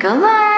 Nicola.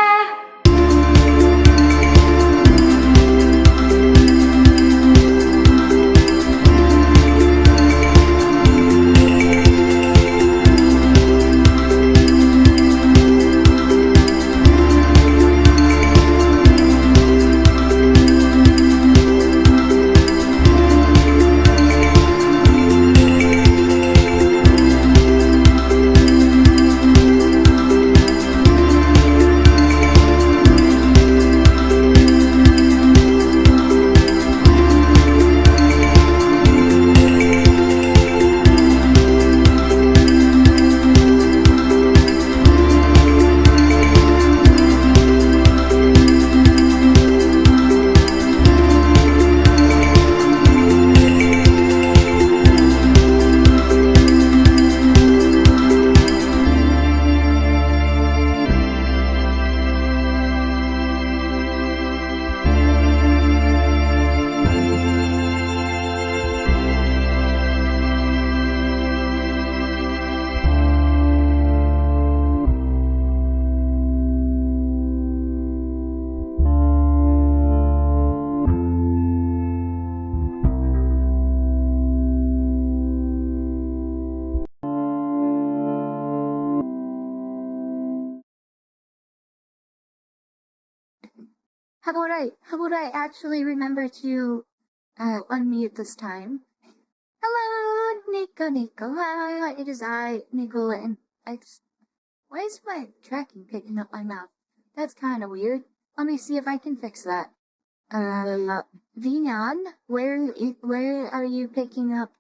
How about I actually remember to unmute this time? Hello, Nicola. It is I, Nicola, and why is my tracking picking up my mouth? That's kind of weird. Let me see if I can fix that. Vinan, where are you picking up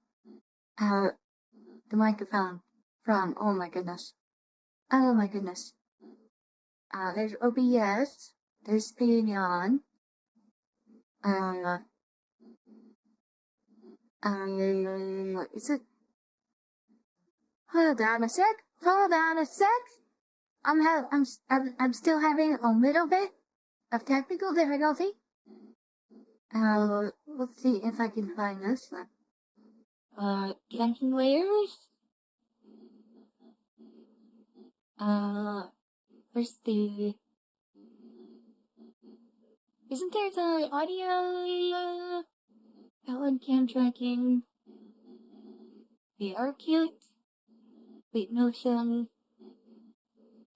the microphone from? Oh my goodness. There's OBS. There's Vinan. Is it? Hold on a sec. I'm still having a little bit of technical difficulty. Let's see if I can find this. Connection layers. Where's the? Isn't there the audio? Outline cam tracking. VR kit. Wait, motion.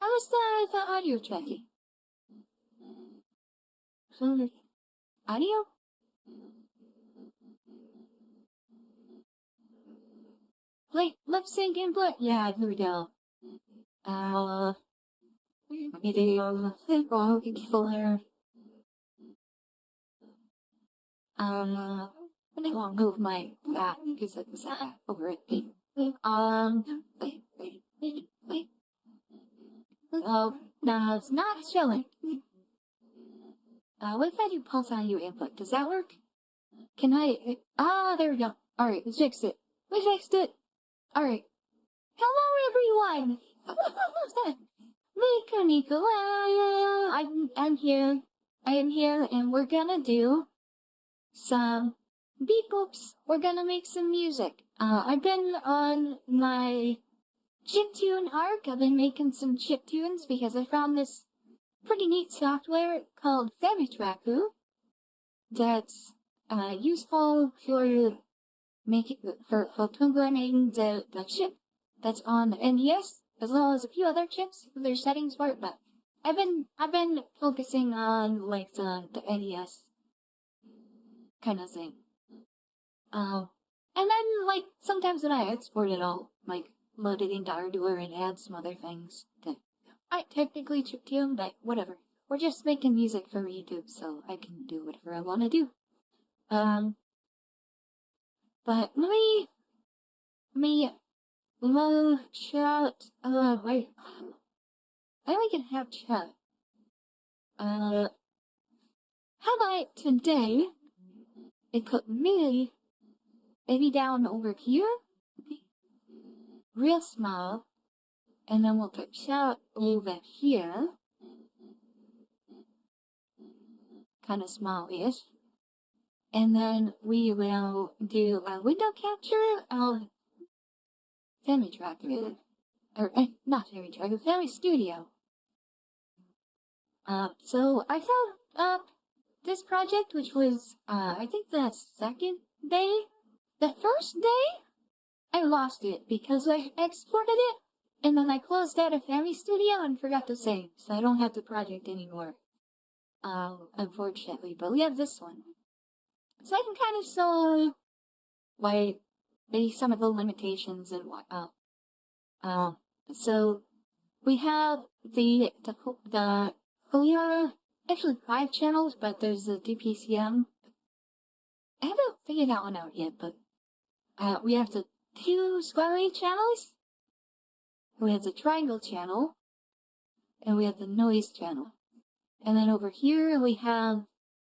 How is the audio tracking? So, audio? Play, lip sync and play. Yeah, here we go. Video, fuller. I won't move my back because it's over it. Wait. Oh, no, it's not showing. What if I do pulse audio input? Does that work? Can I? There we go. Alright, we fixed it. Alright. Hello, everyone! Nicola! I'm here. I am here, and we're gonna do some beat boops. We're gonna make some music. I've been on my Chiptune arc. I've been making some chiptunes because I found this pretty neat software called Famistudio that's useful for programming the chip that's on the NES as well as a few other chips. There's settings for it, but I've been focusing on like the NES kind of thing. And then like sometimes when I export it, I'll like load it into Ardour and add some other things that I technically chiptune, but whatever. We're just making music for YouTube, so I can do whatever I want to do. But let me chat. Wait. I only can have chat. How about today? They put me maybe down over here, real small, and then we'll put chat over here, kind of small-ish, and then we will do a window capture of Famistudio, or not Famistudio, Famistudio. So I found this project, which was I think the second day. The first day, I lost it because I exported it, and then I closed out of Famistudio and forgot to save, so I don't have the project anymore. Unfortunately, but we have this one. So I can kind of show, like, maybe some of the limitations and whatnot. So we have the FlaVR, actually 5 channels, but there's the DPCM. I haven't figured that one out yet, but we have the 2 square channels, we have the triangle channel, and we have the noise channel. And then over here we have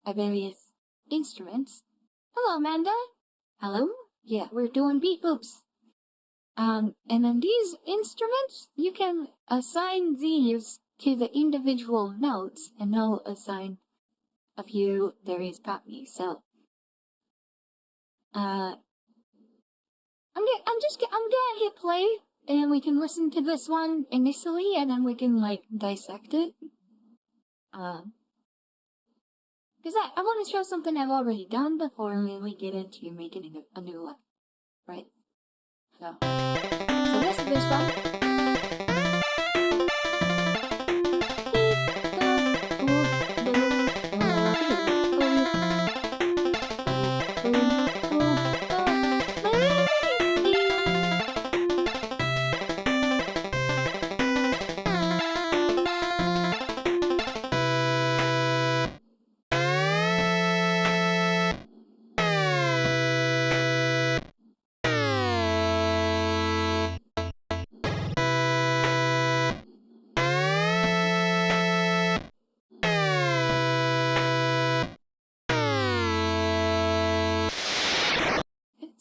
various instruments. Hello, Amanda. Hello. Yeah, we're doing beat boops. And then these instruments, you can assign these to the individual notes, and they'll assign a few various pop-me. So, I'm gonna hit play, and we can listen to this one initially, and then we can, like, dissect it. Because I want to show something I've already done before we get into making a new one, right? So this is this one.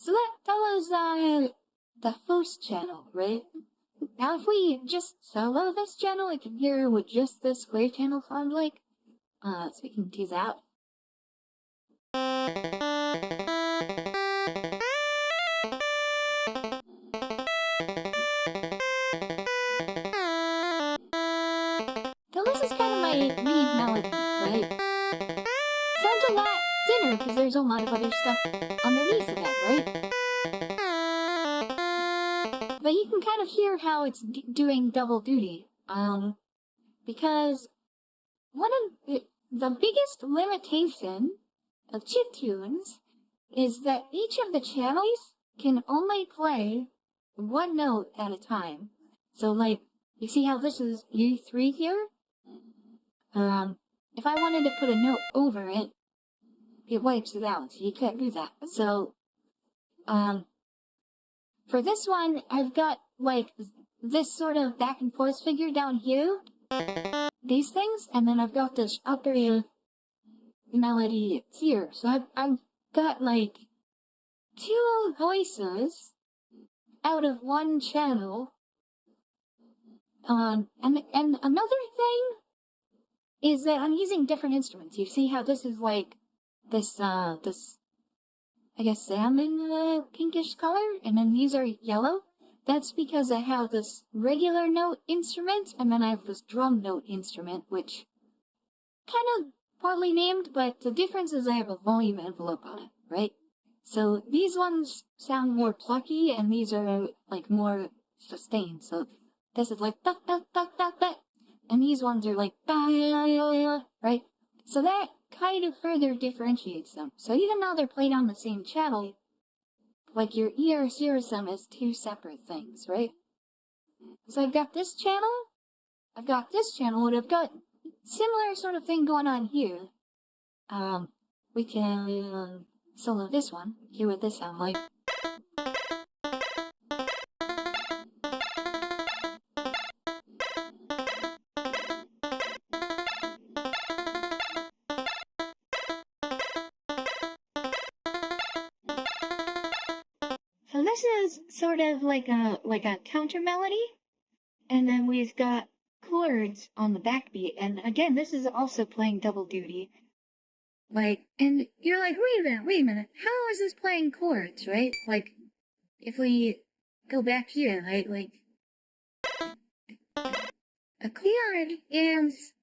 So that was the first channel, right? Now if we just solo this channel, we can hear what just this square channel sounds like. So we can do that. So this is kind of my lead melody, right? Sounds a lot thinner because there's a lot of other stuff underneath of that, right? But you can kind of hear how it's doing double duty, because one of the biggest limitation of chiptunes is that each of the channels can only play one note at a time. So, like, you see how this is U3 here? If I wanted to put a note over it, it wipes it out, so you can't do that. So, for this one, I've got, like, this sort of back and forth figure down here, these things, and then I've got this upper melody here. So I've got, like, 2 voices out of one channel. And another thing is that I'm using different instruments. You see how this is, like, this, I guess, salmon, pinkish color, and then these are yellow? That's because I have this regular note instrument, and then I have this drum note instrument, which kind of poorly named, but the difference is I have a volume envelope on it, right? So these ones sound more plucky, and these are, like, more sustained. So this is like, duck, duck, duck, duck, duck, and these ones are like, right? So that kind of further differentiates them. So even though they're played on the same channel, like, your ear hears them as 2 separate things, right? So I've got this channel, and I've got similar sort of thing going on here. We can solo this one, hear what this sounds like. So this is sort of like a counter melody, and then we've got chords on the backbeat, and again, this is also playing double duty. Like, and you're like, wait a minute, how is this playing chords, right? Like, if we go back here, right, like, a chord is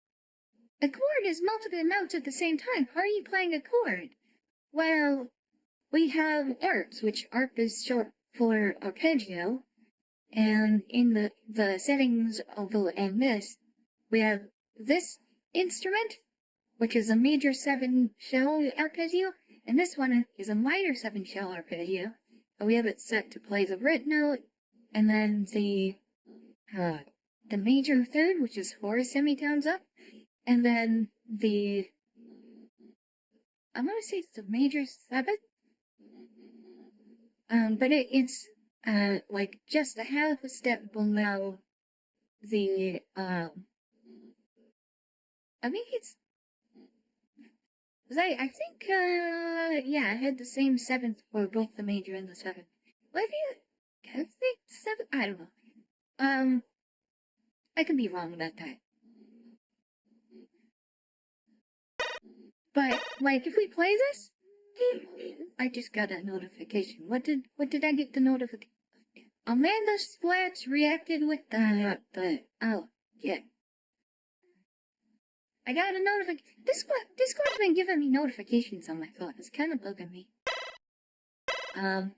a chord is multiple notes at the same time. How are you playing a chord? Well, we have ARPs, which ARP is short for arpeggio, and in the settings of this, we have this instrument, which is a major 7 shell arpeggio, and this one is a minor 7 shell arpeggio. And we have it set to play the root note, and then the major third, which is 4 semitones up, and then I'm gonna say it's the major 7, but it's like just a half a step below the I think it's I think yeah, I had the same 7th for both the major and the 7th. Maybe I think 7, I don't know. I could be wrong about that. But like if we play this, I just got a notification. What did I get the notification? Amanda Splats reacted with oh yeah. I got a notification. Discord's been giving me notifications on my phone. It's kind of bugging me. But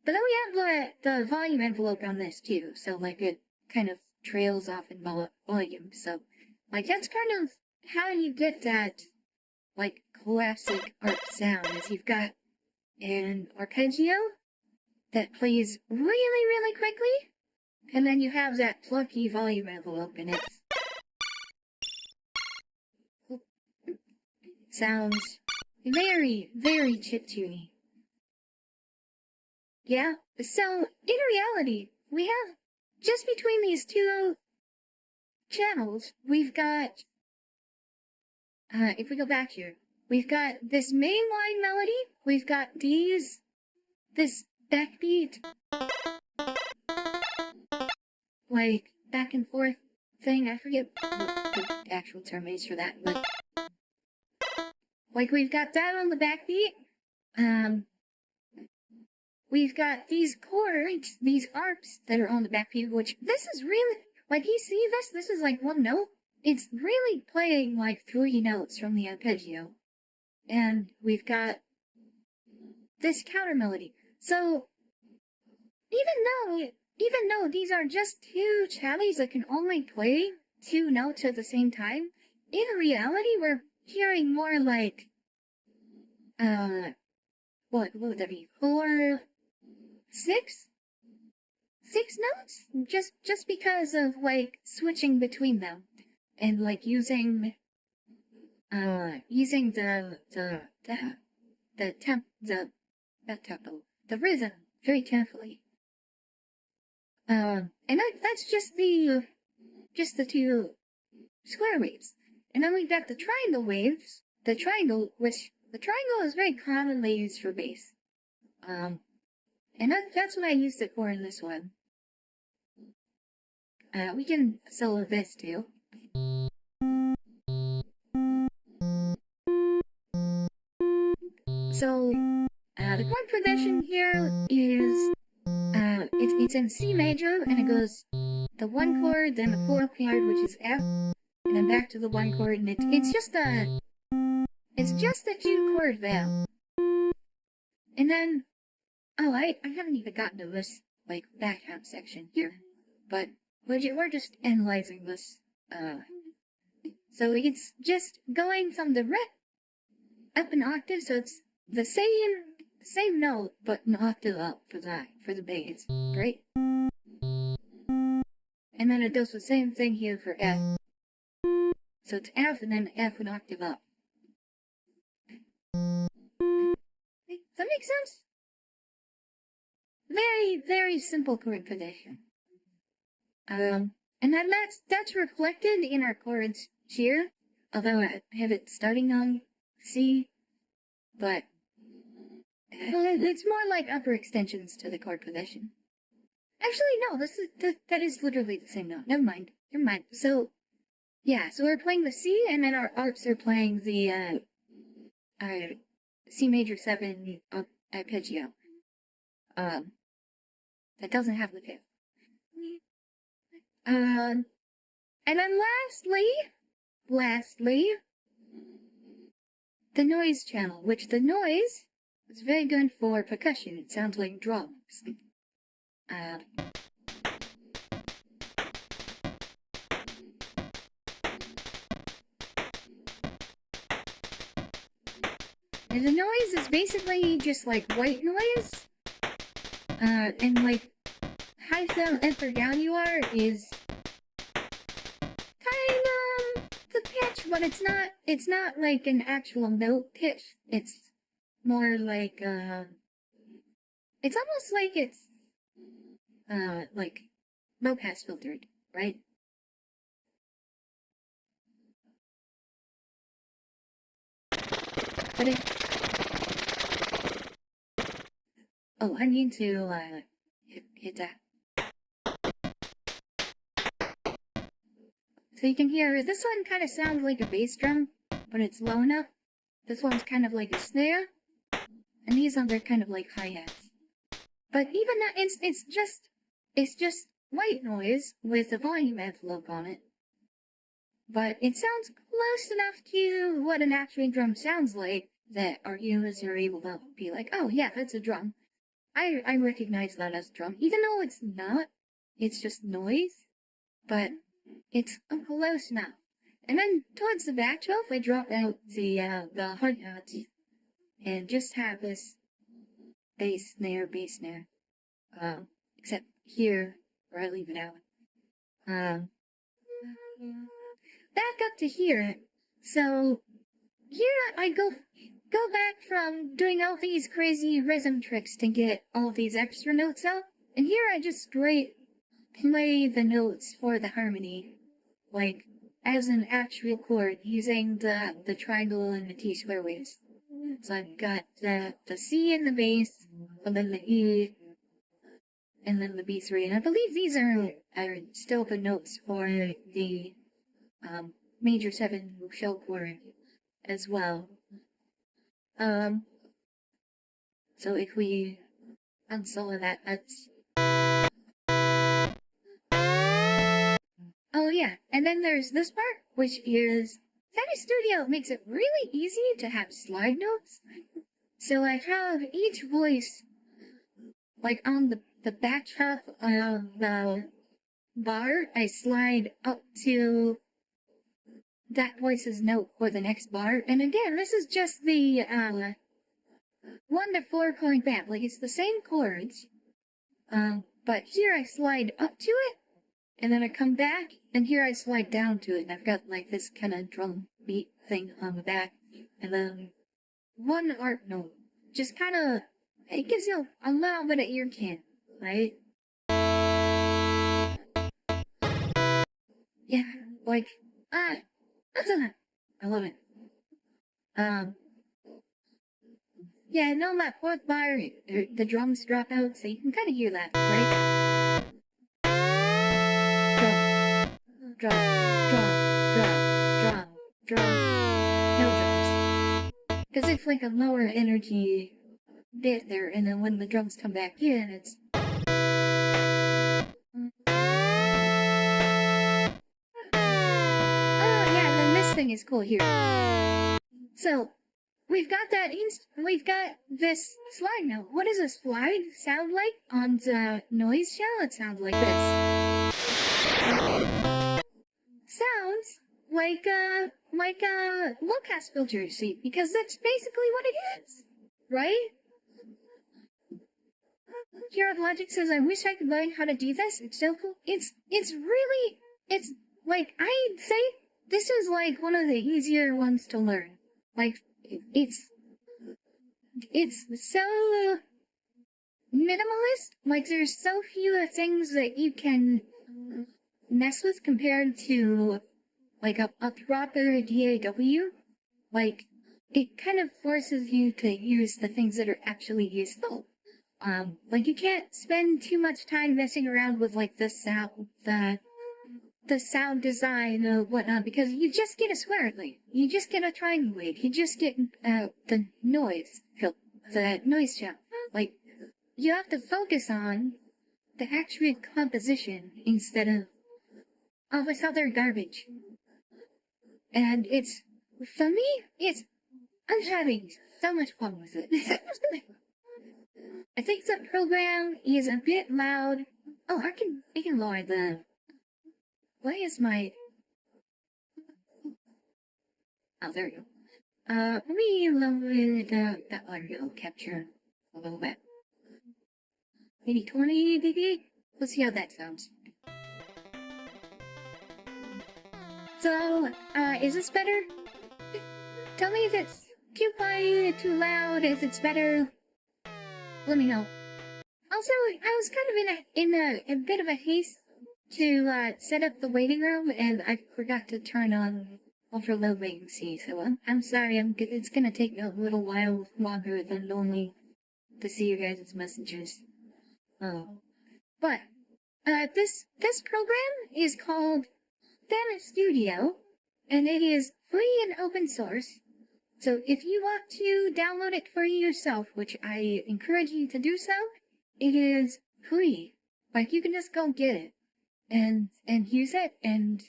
then we have the volume envelope on this too, so like it kind of trails off in volume. So like that's kind of how you get that like classic ARP sound, is you've got an arpeggio that plays really, really quickly, and then you have that plucky volume envelope, and it sounds very, very chiptune-y. Yeah, so in reality, we have, just between these two channels, we've got, if we go back here, we've got this mainline melody, we've got this backbeat, like, back and forth thing. I forget what the actual term is for that, but like we've got that on the backbeat. We've got these chords, these ARPs that are on the backbeat, which this is really, like, you see this? This is like one note. It's really playing like 3 notes from the arpeggio. And we've got this counter melody. So, even though these are just 2 channels that can only play 2 notes at the same time, in reality, we're hearing more like, what would that be? 4, 6 notes? Just because of, like, switching between them. And, like, using the rhythm very carefully. And that's just the 2 square waves. And then we've got the triangle waves. The triangle is very commonly used for bass. And that's what I used it for in this one. We can solo this too. So, the chord progression here is, it's in C major, and it goes the 1 chord, then the 4th chord, which is F, and then back to the 1 chord, and it's just a 2 chord valve. And then, oh, I haven't even gotten to this, like, back half section here, but we're just analyzing this, so it's just going from the red up an octave, so it's the same note, but an octave up for the bass, right? And then it does the same thing here for F. So it's F and then F an octave up. Does that make sense? Very, very simple chord progression. And then that's reflected in our chords here, although I have it starting on C, but it's more like upper extensions to the chord progression. Actually, no, that is literally the same note. Never mind. So, yeah, so we're playing the C, and then our ARPs are playing the, C major 7 arpeggio. That doesn't have the 5th. And then lastly, lastly, the noise channel, which the noise is very good for percussion. It sounds like drums. And the noise is basically just like white noise. And like high effort down you are is kind of the pitch, but it's not like an actual note pitch. It's more like it's almost like it's like low pass filtered, right? But oh, I need to hit that. So you can hear, this one kind of sounds like a bass drum, but it's low enough. This one's kind of like a snare, and these ones are kind of like hi-hats. But even that, it's just white noise with a volume envelope on it. But it sounds close enough to what an actual drum sounds like that our ears are able to be like, oh yeah, that's a drum. I recognize that as a drum, even though it's not. It's just noise, but it's close enough. And then towards the back 12, I drop out the hi-hats and just have this bass snare. Except here, where I leave it out. Back up to here. So here I go back from doing all these crazy rhythm tricks to get all of these extra notes out, and here I just straight play the notes for the harmony, like as an actual chord using the triangle and the T square waves. So I've got the C in the bass, and then the E, and then the B3, and I believe these are still the notes for the major 7 shell chord as well. So if we unsolo that, that's... Oh yeah, and then there's this part, which is Famistudio makes it really easy to have slide notes. So I have each voice, like on the back half of the bar, I slide up to that voice's note for the next bar. And again, this is just the 1 to 4 chord band. Like, it's the same chords, but here I slide up to it, and then I come back, and here I slide down to it, and I've got like this kind of drum beat thing on the back, and then 1 art note. Just kind of, it gives you a little bit of ear can, right? Yeah, like, I love it. Yeah, and on that 4th bar, the drums drop out, so you can kind of hear that, right? Drum, no drums. Because it's like a lower energy bit there, and then when the drums come back in, it's... thing is cool here. So we've got we've got this slide now. What does a slide sound like on the noise shell? It sounds like this. Sounds like a low pass filter, see, because that's basically what it is, right? Here Logic says, I wish I could learn how to do this. It's so cool. It's really, it's like, I'd say this is like one of the easier ones to learn. Like, it's so minimalist. Like, there's so few things that you can mess with compared to like a proper DAW. Like, it kind of forces you to use the things that are actually useful. Like, you can't spend too much time messing around with like the sound design or whatnot, because you just get a square wave, you just get a triangle wave, you just get the noise channel. Like, you have to focus on the actual composition instead of all this other garbage. And for me, I'm having so much fun with it. I think the program is a bit loud. Oh, I can lower the... Why is my... Oh, there we go. Let me lower the audio capture a little bit. Maybe 20 dB? Let's see how that sounds. So, is this better? Tell me if it's too quiet, too loud, if it's better. Let me know. Also, I was kind of in a bit of a haste to set up the waiting room, and I forgot to turn on ultra low latency. So I'm sorry. It's gonna take a little while longer than normally to see your guys' messages. But this program is called Famistudio, and it is free and open source. So if you want to download it for yourself, which I encourage you to do so, it is free. Like, you can just go get it and use it, and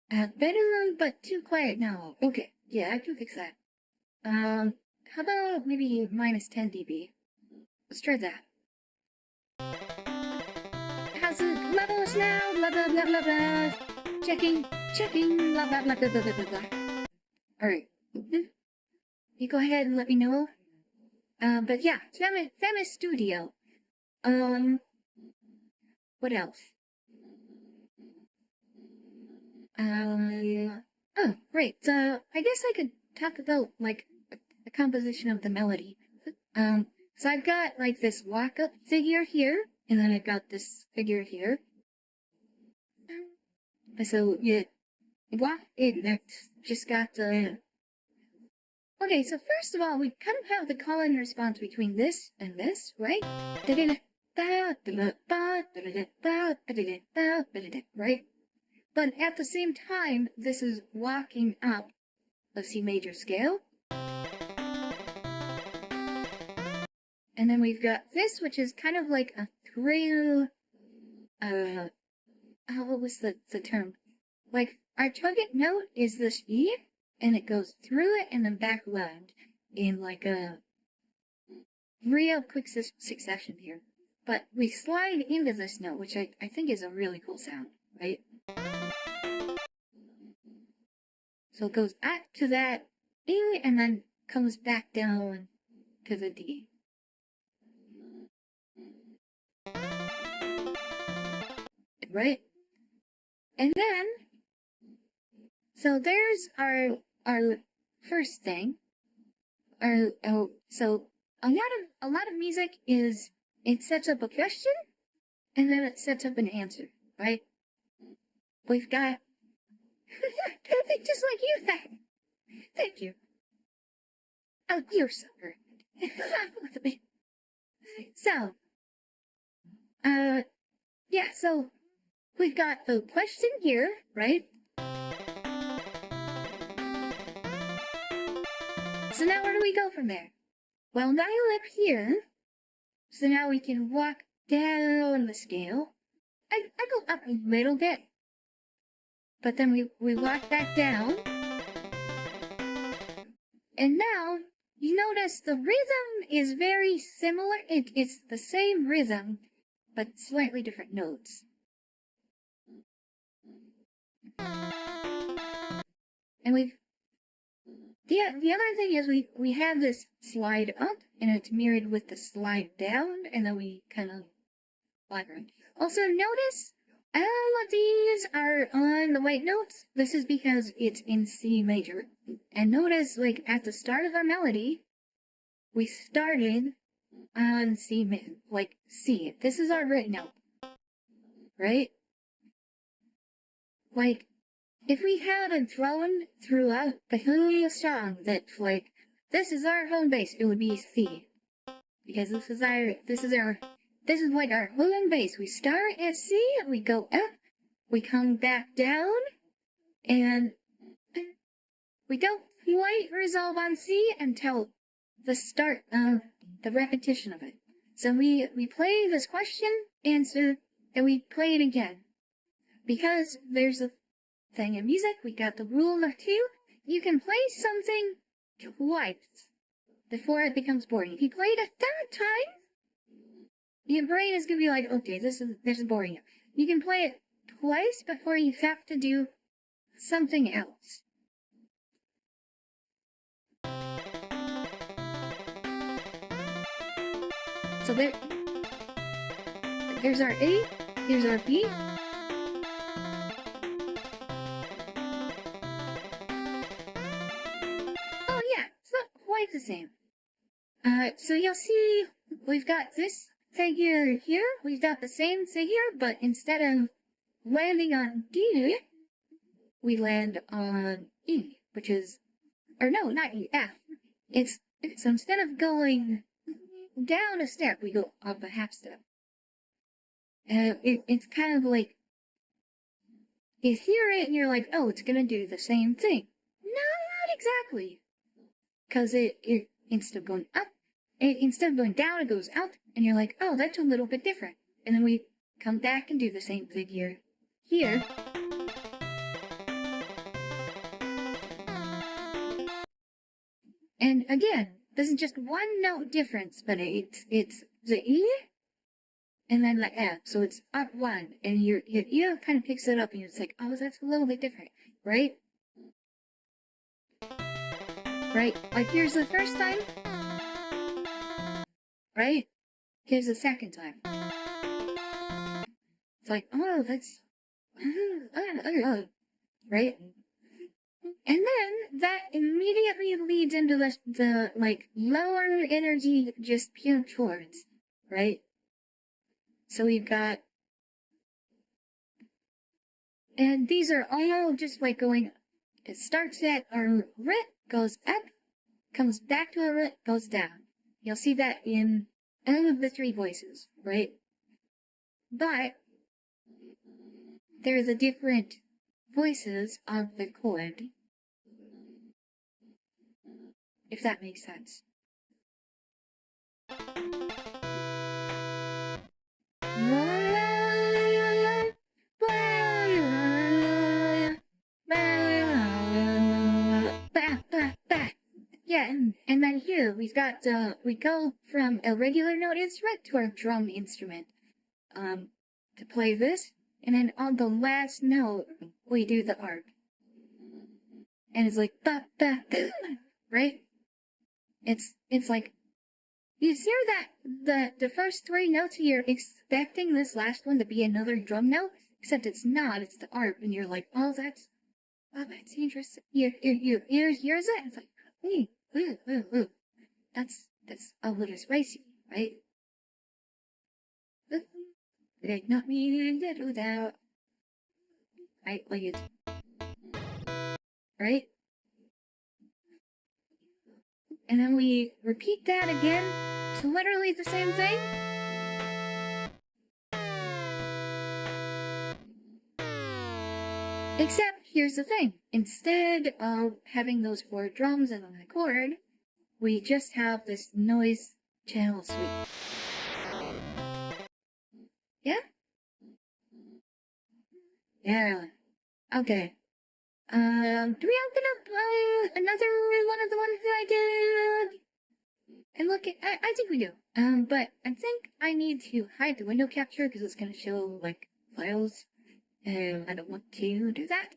better, but too quiet now. Okay, yeah, I can fix that. How about maybe minus 10 dB? Let's try that. How's it levels now? Blah blah blah blah blah. Checking, blah blah blah blah blah blah blah. Alright. You go ahead and let me know. But yeah, Famistudio. What else? Oh, right. So I guess I could talk about like the composition of the melody. So I've got like this walk-up figure here, and then I've got this figure here. So yeah, just got the. Okay, so first of all, we kind of have the call and response between this and this, right? Right? But at the same time, this is walking up a C major scale. And then we've got this, which is kind of like a through, what was the term? Like, our target note is this E, and it goes through it and then back around in like a real quick succession here. But we slide into this note, which I think is a really cool sound, right? So it goes up to that E and then comes back down to the D. Right? And then, so there's our first thing. So a lot of music is, it sets up a question and then it sets up an answer, right? We've got just like you. Thank you. Oh, you're so great. So, yeah, so we've got a question here, right? So now where do we go from there? Well, now you're up here, so now we can walk down the scale. I go up a little bit, but then we walk back down. And now, you notice the rhythm is very similar. It's the same rhythm, but slightly different notes. And the other thing is we have this slide up, and it's mirrored with the slide down, and then we kind of slide around. Also notice, all of these are on the white notes. This is because it's in C major. And notice, like, at the start of our melody, we started on C, like C. This is our root note, right? Like, if we had a drone throughout the whole song that, like, this is our home base, it would be C. Because this is like our home base. We start at C, we go up, we come back down, and we don't quite resolve on C until the start of the repetition of it. So we play this question, answer, and we play it again. Because there's thing in music, we got the rule number 2. You can play something twice before it becomes boring. If you play it a third time, your brain is gonna be like, okay, this is boring. You can play it twice before you have to do something else. So there's our A, here's our B. Oh yeah, it's not quite the same. So you'll see we've got this figure here, we've got the same figure, but instead of landing on D, we land on E, which is, or no, not E, F. So instead of going down a step, we go up a half step. It's kind of like, you hear it and you're like, oh, it's gonna do the same thing. No, not exactly. Because it instead of going up, instead of going down, it goes out, and you're like, oh, that's a little bit different. And then we come back and do the same thing here. And again, this is just one note difference, but it's the E and then the F, so it's up one, and your ear kind of picks it up, and it's like, oh, that's a little bit different, right? Right? Like, here's the first time, right? Here's the second time. It's like, oh, that's, right? And then that immediately leads into the like lower energy, just pure chords, right? So we've got, and these are all just like going, it starts at a root, goes up, comes back to a root, goes down. You'll see that in all of the 3 voices, right? But there's a different voices of the chord, if that makes sense. Yeah, and then here we've got we go from a regular note instrument to our drum instrument to play this, and then on the last note we do the arp, and it's like ba ba, right? It's like, you hear that the first 3 notes, you're expecting this last one to be another drum note, except it's not. It's the arp, and you're like, oh, that's interesting. You hears it. It's like, ooh. That's a little spicy, right? Like, not me to do that. Right, like it, right? And then we repeat that again. It's literally the same thing. Except, here's the thing. Instead of having those 4 drums and a chord, we just have this noise channel sweep. Yeah? Yeah. Okay. Do we open up another one of the ones that I did? And look, I think we do. But I think I need to hide the window capture because it's gonna show like files, and I don't want to do that.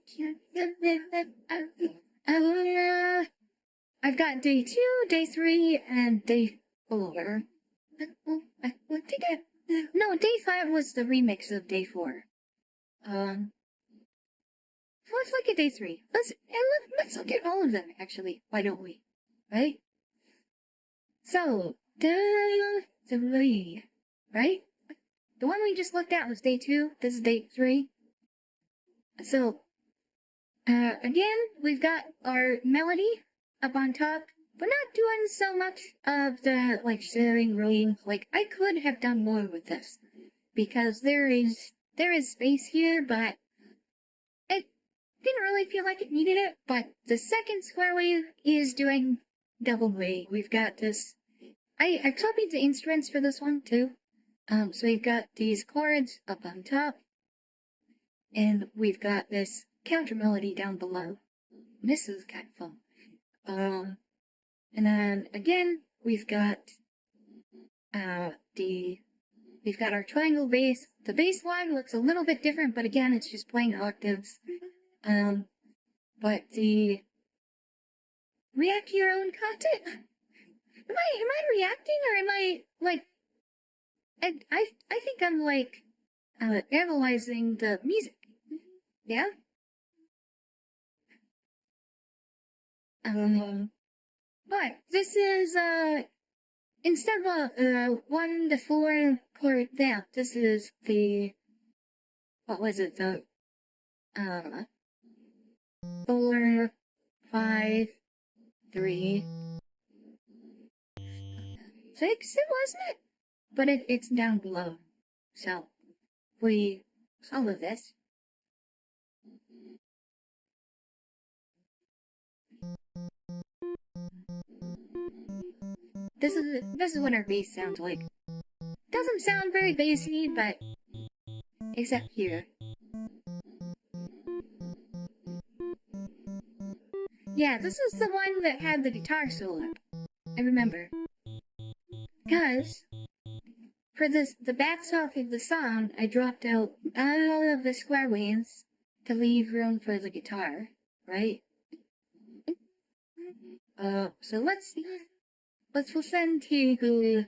I've got day 2, day 3, and day 4. No, day 5 was the remix of day 4. Let's look at day 3. Let's look at all of them, actually. Why don't we? Right? So, day 3, right? The one we just looked at was day 2. This is day 3. So, again, we've got our melody up on top. We're not doing so much of the, like, sharing, rolling. Like, I could have done more with this. Because there is space here, but didn't really feel like it needed it. But the second square wave is doing double wave. We've got this, I copied the instruments for this one too. So we've got these chords up on top, and we've got this counter melody down below. This is kind of fun. And then again, we've got we've got our triangle bass. The bass line looks a little bit different, but again, it's just playing octaves. But the react to your own content. Am I reacting, or am I like? I think I'm like analyzing the music. Yeah. But this is instead of 1 to 4 chord down, this is the, what was it, the 4, 5, 3, 6, it wasn't it? But it's down below. So we solve this. This is what our bass sounds like. Doesn't sound very bassy, but except here. Yeah, this is the one that had the guitar solo. I remember. Because for the backstop of the song, I dropped out all of the square waves to leave room for the guitar, right? So let's listen to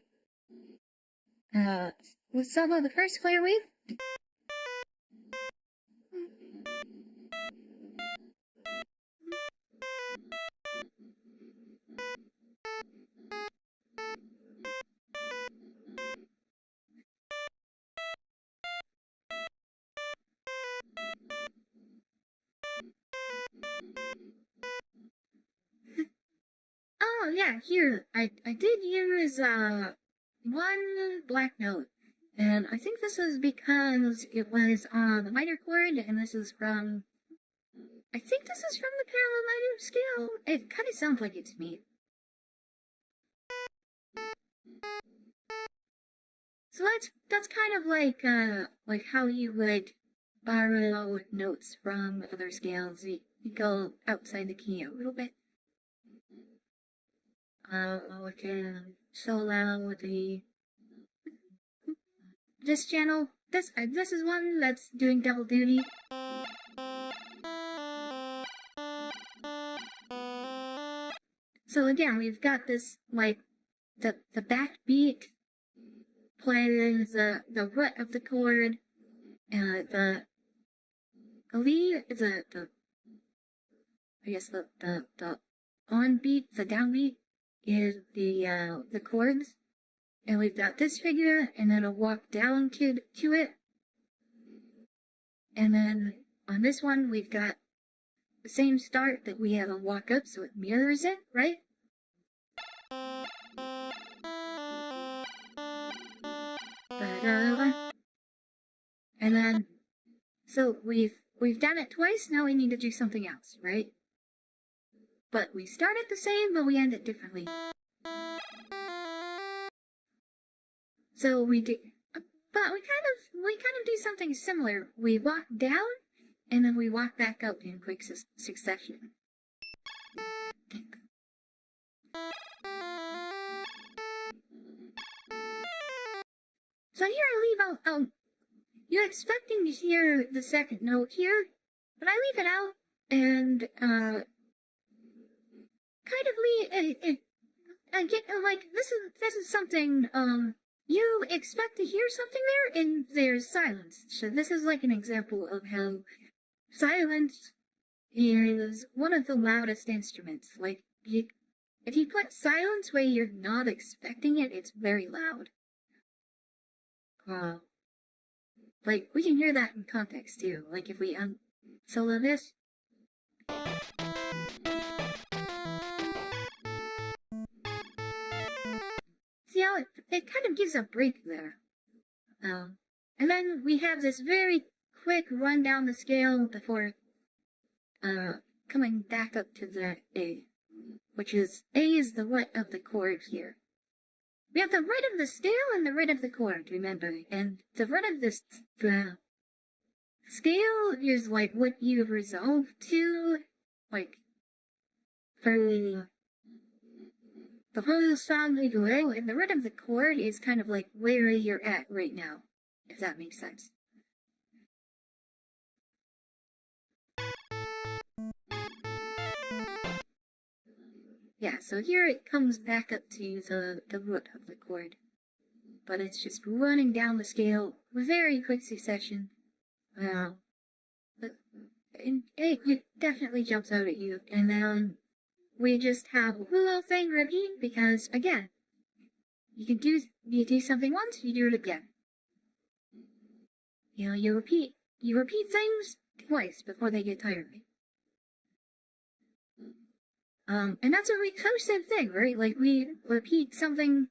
with some of the first square wave. Oh yeah, here I did use one black note, and I think this is because it was on the minor chord, and this is from, I think this is from the parallel minor scale. It kind of sounds like it to me. So that's kind of like how you would borrow notes from other scales. You go outside the key a little bit. Okay, solo this channel. This is one that's doing double duty. So again, we've got this like the backbeat plays the root of the chord, and the lead is the I guess the on beat, the downbeat is the chords, and we've got this figure, and then a walk down to it, and then on this one we've got the same start that we have a walk up, so it mirrors it, right? And then so we've done it twice. Now we need to do something else, right? But we start it the same, but we end it differently. So we do, but we kind of do something similar. We walk down, and then we walk back up in quick succession. So here I leave out. You're expecting to hear the second note here, but I leave it out, and kind of like this is something you expect to hear something there, and there's silence. So this is like an example of how silence is one of the loudest instruments. Like if you put silence where you're not expecting it, it's very loud. Like we can hear that in context too. Like if we solo this. See how it kind of gives a break there. And then we have this very quick run down the scale before coming back up to the A, which is A is the root of the chord here. We have the root of the scale and the root of the chord, remember, and the root of the Scale is like what you resolve to, like, for the whole song we go, and the rhythm of the chord is kind of like where you're at right now, if that makes sense. Yeah, so here it comes back up to the root of the chord. But it's just running down the scale with very quick succession. But it definitely jumps out at you. And then we just have a little thing repeat because, again, you do something once, you do it again. You know, you repeat things twice before they get tiring. And that's a recursive thing, right? Like, we repeat something,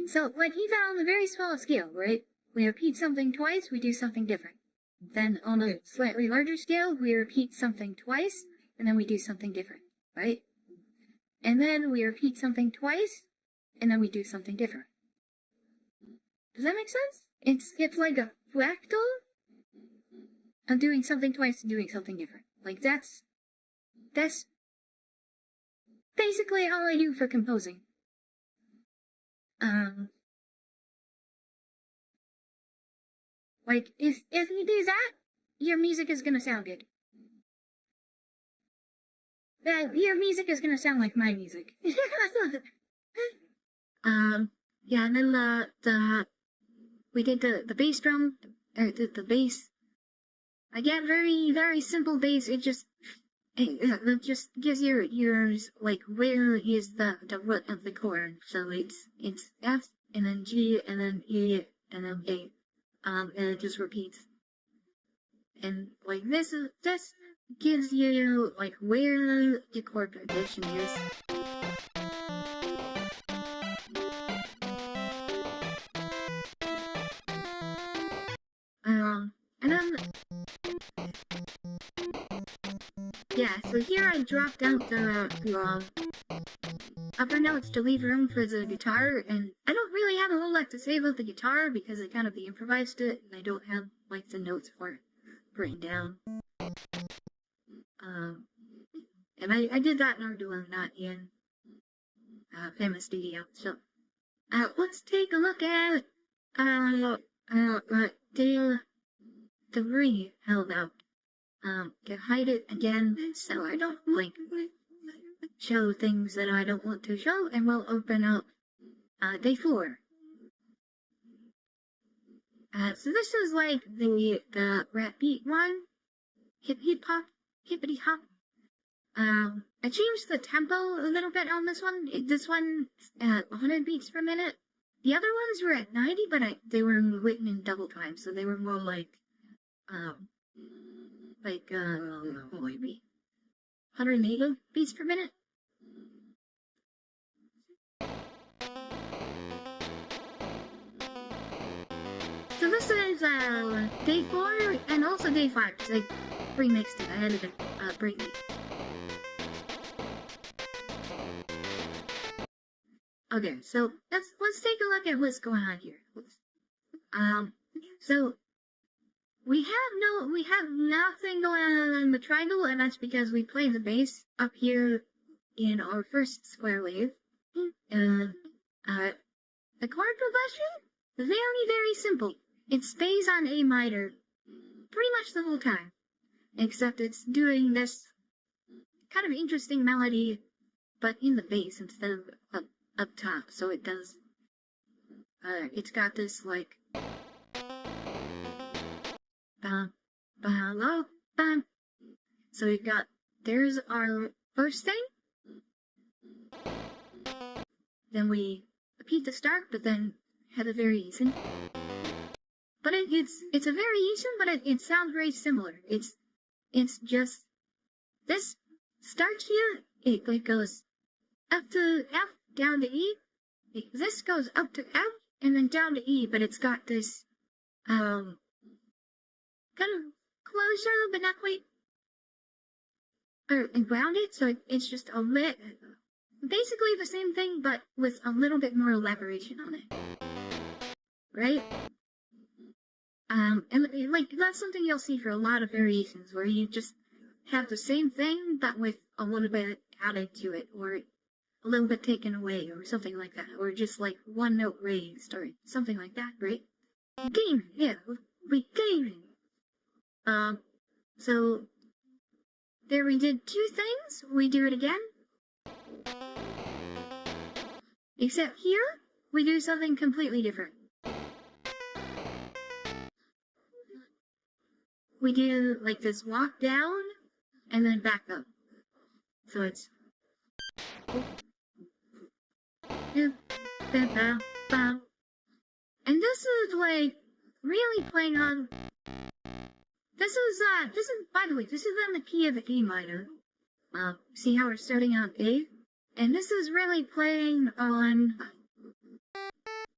so, like, even on the very small scale, right? We repeat something twice, we do something different. Then, on a slightly larger scale, we repeat something twice, and then we do something different, right? And then we repeat something twice, and then we do something different. Does that make sense? It's like a fractal of doing something twice and doing something different. Like, that's basically all I do for composing. Like, if you do that, your music is gonna sound good. Your music is gonna sound like my music. Yeah, and then we did the bass drum, the bass. Again, very, very simple bass. It just gives your ears, like, where is the root of the chord. So it's F, and then G, and then E, and then A. And it just repeats. And, like, this gives you, like, where the chord progression is. And then, yeah, so here I dropped out the upper notes to leave room for the guitar, and I don't really have a whole lot to say about the guitar because I kind of improvised it, and I don't have, like, the notes for it written down. And I did that in Arduino, not in Famistudio. So, let's take a look at the ring held out. Can hide it again so I don't, like, show things that I don't want to show, and we'll open up day 4. So this is like the rap beat one, hip hop, hippity hop. I changed the tempo a little bit on this one. This one's at 100 beats per minute. The other ones were at 90, but they were written in double time, so they were more like, what would it be? 180 beats per minute? So this is day 4 and also day 5 because I remixed it. I added a breakbeat. Okay, so let's take a look at what's going on here. So we have nothing going on in the triangle, and that's because we play the bass up here in our first square wave. And the chord progression, very, very simple. It stays on A minor pretty much the whole time, except it's doing this kind of interesting melody, but in the bass instead of up top. So it does. It's got this like bam, bam, bam. So we got, there's our first thing. Then we repeat the start, but then have a variation. But it's a variation, but it sounds very similar. It's just, this starts here, it goes up to F, down to E. This goes up to F, and then down to E, but it's got this, kind of closer, but not quite, or grounded, so it's just a lit, basically the same thing, but with a little bit more elaboration on it. Right? And like, that's something you'll see for a lot of variations, where you just have the same thing, but with a little bit added to it, or a little bit taken away, or something like that, or just like one note raised, or something like that, right? Gaming, yeah, we gaming. So there we did 2 things. We do it again. Except here, we do something completely different. We do like this walk down and then back up. So it's and this is like really playing on. This is by the way, this is in the key of the E minor. See how we're starting on A? And this is really playing on.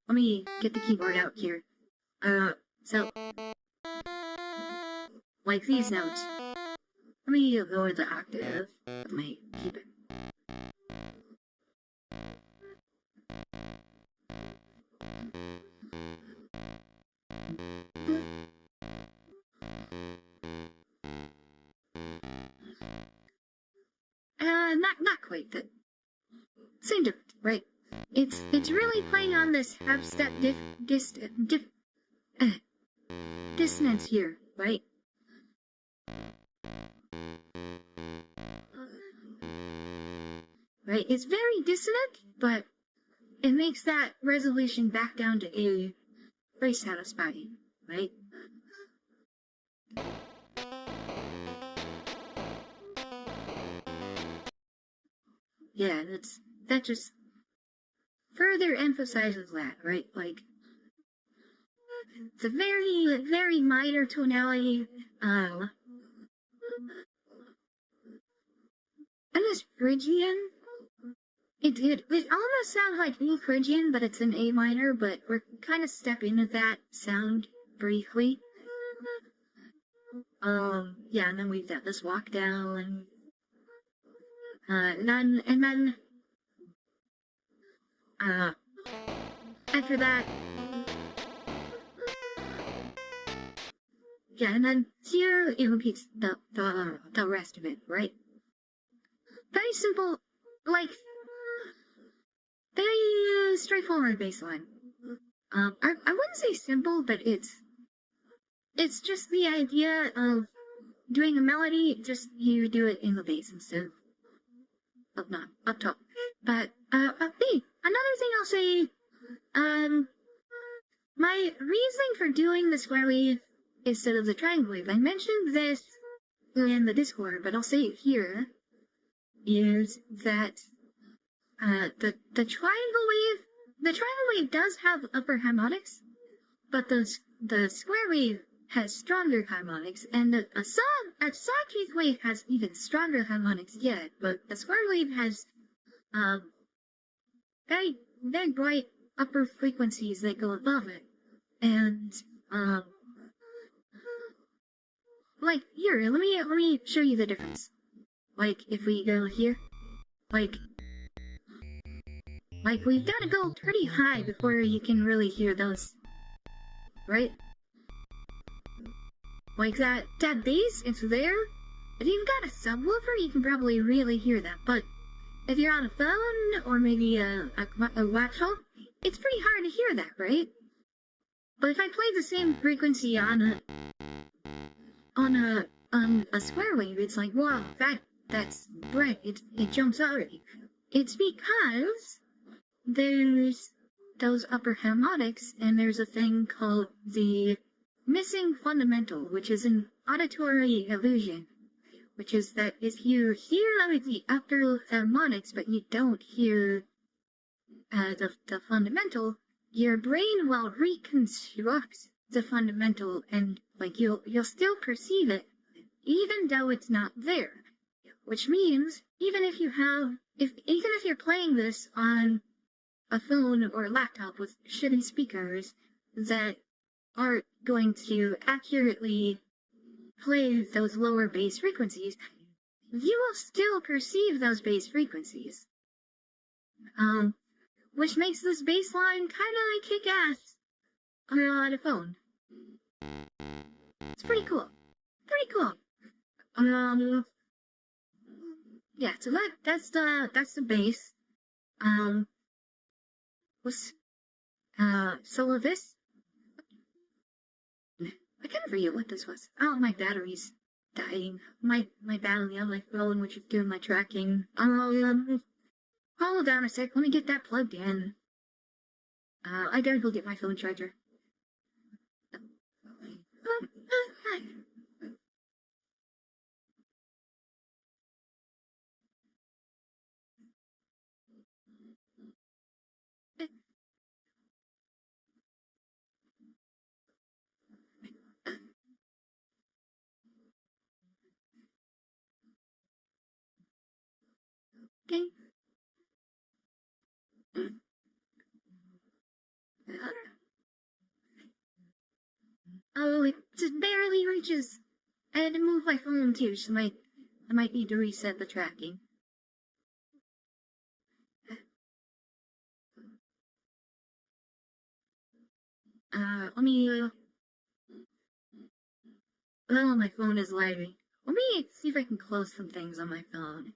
Let me get the keyboard out here. So like these notes. Let me lower the octave of my keyboard. Not quite the same difference, right? It's really playing on this half step dissonance here, right? Right? It's very dissonant, but it makes that resolution back down to A very satisfying, right? Yeah, that just further emphasizes that, right? Like, it's a very, very minor tonality, and this Phrygian, it almost sounds like E Phrygian, but it's an A minor, but we're kind of stepping into that sound briefly. Yeah, and then we've got this walk down, and then after that, yeah, and then here it repeats the rest of it, right? Very simple, like, very straightforward baseline. I wouldn't say simple, but it's just the idea of doing a melody, just you do it in the bass instead of not up top. But B, another thing I'll say, my reasoning for doing the square wave instead of the triangle wave, I mentioned this in the Discord, but I'll say it here, is that the triangle wave does have upper harmonics, but the square wave has stronger harmonics, and a sawtooth wave has even stronger harmonics yet, but the square wave has very, very bright upper frequencies that go above it. And like here, let me show you the difference. Like if we go here, like we've got to go pretty high before you can really hear those, right? Like that bass, it's there. If you've got a subwoofer, you can probably really hear that. But if you're on a phone or maybe a laptop, it's pretty hard to hear that, right? But if I play the same frequency on a square wave, it's like, wow, that's bright. It jumps out at you. It's because there's those upper harmonics, and there's a thing called the missing fundamental, which is an auditory illusion, which is that if you hear the upper harmonics but you don't hear the fundamental, your brain will reconstruct the fundamental, and like you'll still perceive it even though it's not there. Which means even if you're playing this on a phone or a laptop with shitty speakers that aren't going to accurately play those lower bass frequencies, you will still perceive those bass frequencies. Which makes this bass line kind of like kick-ass on a phone. It's pretty cool. Pretty cool. Yeah, so that's the base. So this, I kind of forget what this was. Oh, my battery's dying. My battery, I'm like rolling, which is doing my tracking. Hold on a sec, let me get that plugged in. I gotta go get my phone charger. Okay. Oh, it just barely reaches. I had to move my phone too, so I might need to reset the tracking. Let me, oh, my phone is lagging. Let me see if I can close some things on my phone.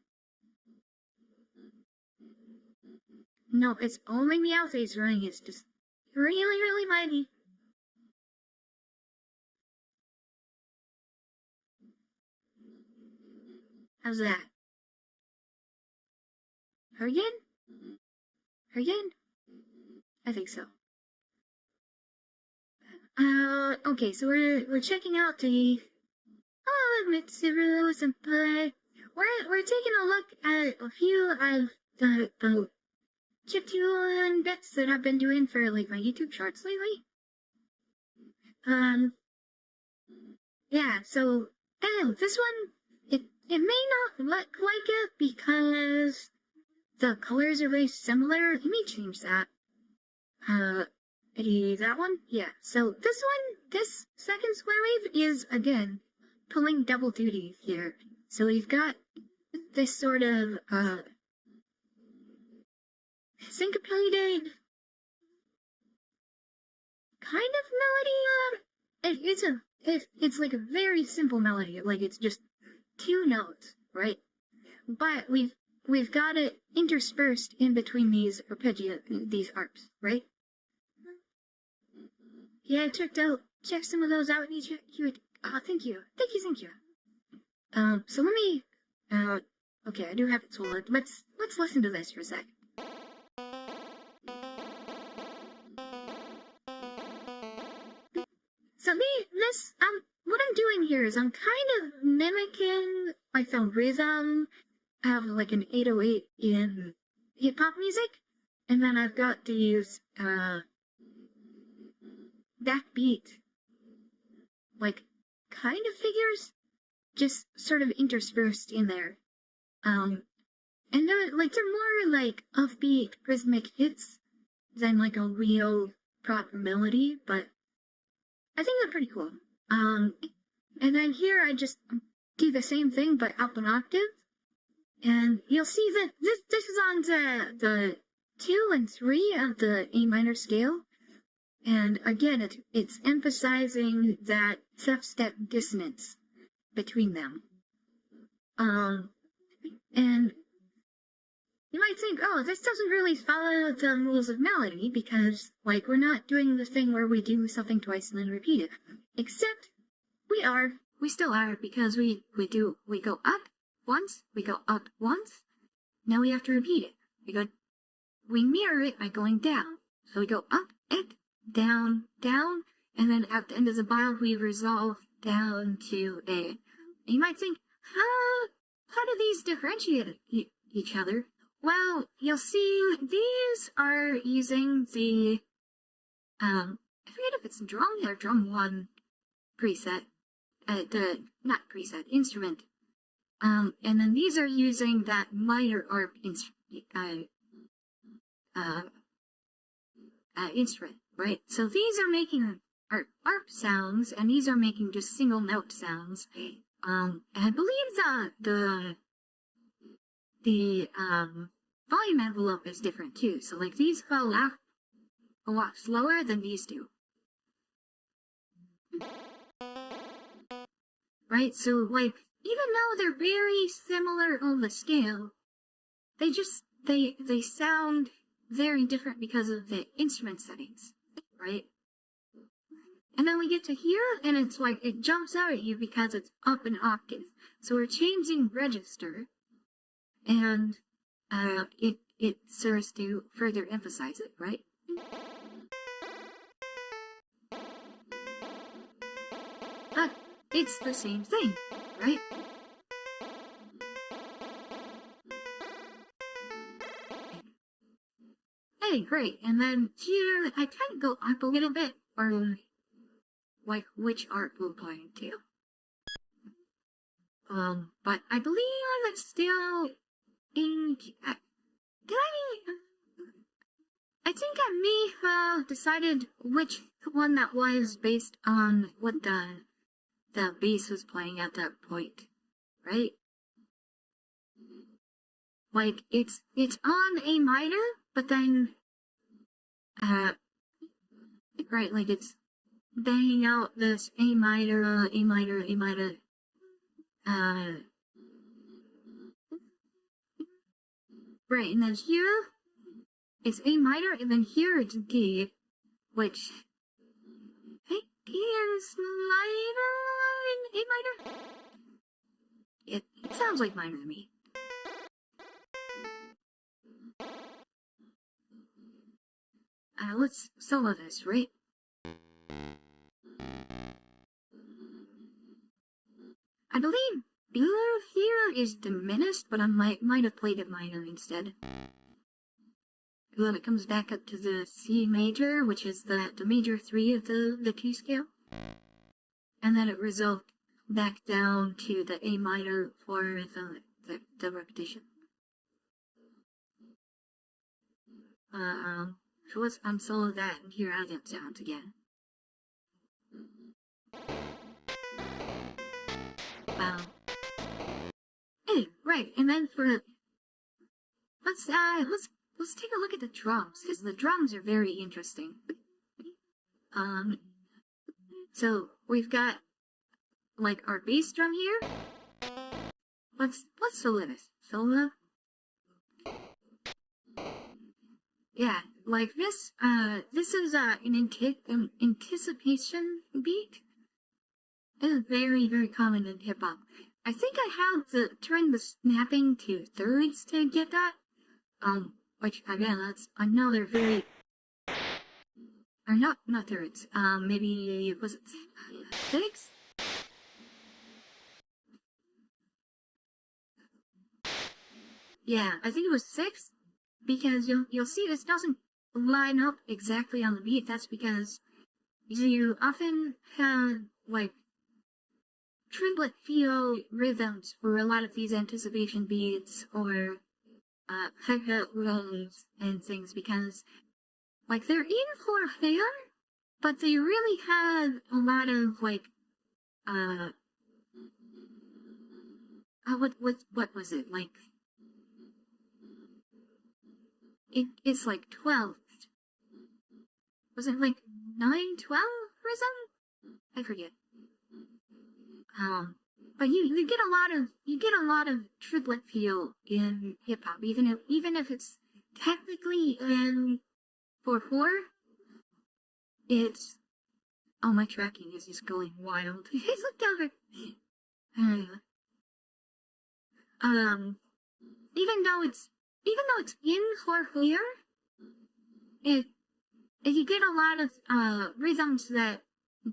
No, it's only Meowface running. It's just really, really mighty. How's that? Her again? Her again? I think so. Okay, so we're checking out the Mitsubishi Senpai. We're taking a look at a few of the Chiptune bits that I've been doing for like my YouTube shorts lately. Yeah, so this one it may not look like it because the colors are very similar. Let me change that. That one? Yeah. So this second square wave is again pulling double duty here. So we've got this sort of syncopated kind of melody. It's like a very simple melody. Like it's just two notes, right? But we've got it interspersed in between these these harps, right? Yeah, check some of those out. Thank you. So let me, okay, I do have it sold. Let's listen to this for a sec. So what I'm doing here is I'm kind of mimicking like the rhythm of like an 808 in hip hop music, and then I've got these backbeat like kind of figures just sort of interspersed in there. And they're more like offbeat rhythmic hits than like a real proper melody, but I think they're pretty cool. And then here I just do the same thing but up an octave, and you'll see that this is on the 2 and 3 of the A minor scale, and again it's emphasizing that substep dissonance between them. And you might think, oh, this doesn't really follow the rules of melody because, like, we're not doing the thing where we do something twice and then repeat it. Except, we still are, because we go up once, we go up once, now we have to repeat it. We mirror it by going down. So we go up, down, down, and then at the end of the bar, we resolve down to A. And you might think, how do these differentiate each other? Well, you'll see these are using the, I forget if it's drum or drum one preset, not preset, instrument. And then these are using that minor ARP instrument, right? So these are making ARP sounds, and these are making just single note sounds. And I believe the volume envelope is different too. So like these fall out a lot slower than these do. Right? So, like, even though they're very similar on the scale, they sound very different because of the instrument settings, right? And then we get to here, and it's like, it jumps out at you because it's up an octave. So we're changing register, and it serves to further emphasize it, right? But it's the same thing, right? Hey, great. And then here, I kind of go up a little bit, or like which art we're playing to. But I believe it's still in. I think I may have decided which one that was based on what the bass was playing at that point, right? Like it's on A minor, but then right, like it's banging out this A minor, A minor, A minor, right, and then here it's A minor, and then here it's D, which I guess minor, A minor. It sounds like minor to me. Let's solo this, right? I believe blue here is diminished, but I might have played it minor instead. And then it comes back up to the C major, which is the major 3 of the key scale. And then it resolved back down to the A minor for the repetition. So let's unsolo that and hear how that sounds again. Hey, right, and then for let's take a look at the drums, because the drums are very interesting. So we've got like our bass drum here. Let's solo this. Solo. Yeah, like this. This is an anticipation beat. It is very, very common in hip hop. I think I have to turn the snapping to thirds to get that. Which again, that's another very, or not thirds. Maybe was it 6? Yeah, I think it was 6. Because you'll see this doesn't line up exactly on the beat. That's because you often have like triplet feel rhythms for a lot of these anticipation beats or hi-hat rolls and things, because like they're in for fair, but they really have a lot of like what was it like? It's like 12. Was it like 9, 12 rhythm? I forget. But you get a lot of triplet feel in hip hop, even if it's technically in 4/4. It's my tracking is just going wild. It's looked over. Even though it's in 4/4, you get a lot of rhythms that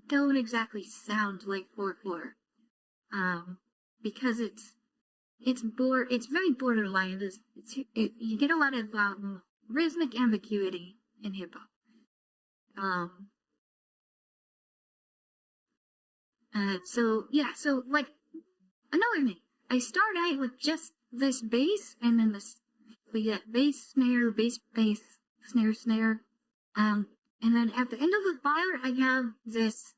don't exactly sound like 4/4. Because it's very borderline. You get a lot of rhythmic ambiguity in hip hop. So like another thing, I start out with just this bass, and then we get bass, snare, bass, bass, snare, snare. And then at the end of the bar, I have this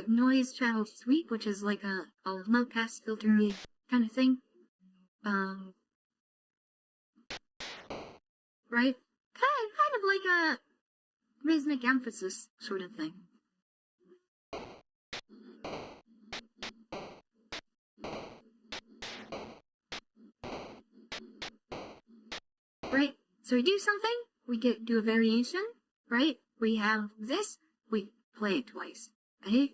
noise channel sweep, which is like a low pass filter kind of thing. Right? Kind of like a rhythmic emphasis sort of thing. So we do something, we do a variation, right? We have this, we play it twice, right?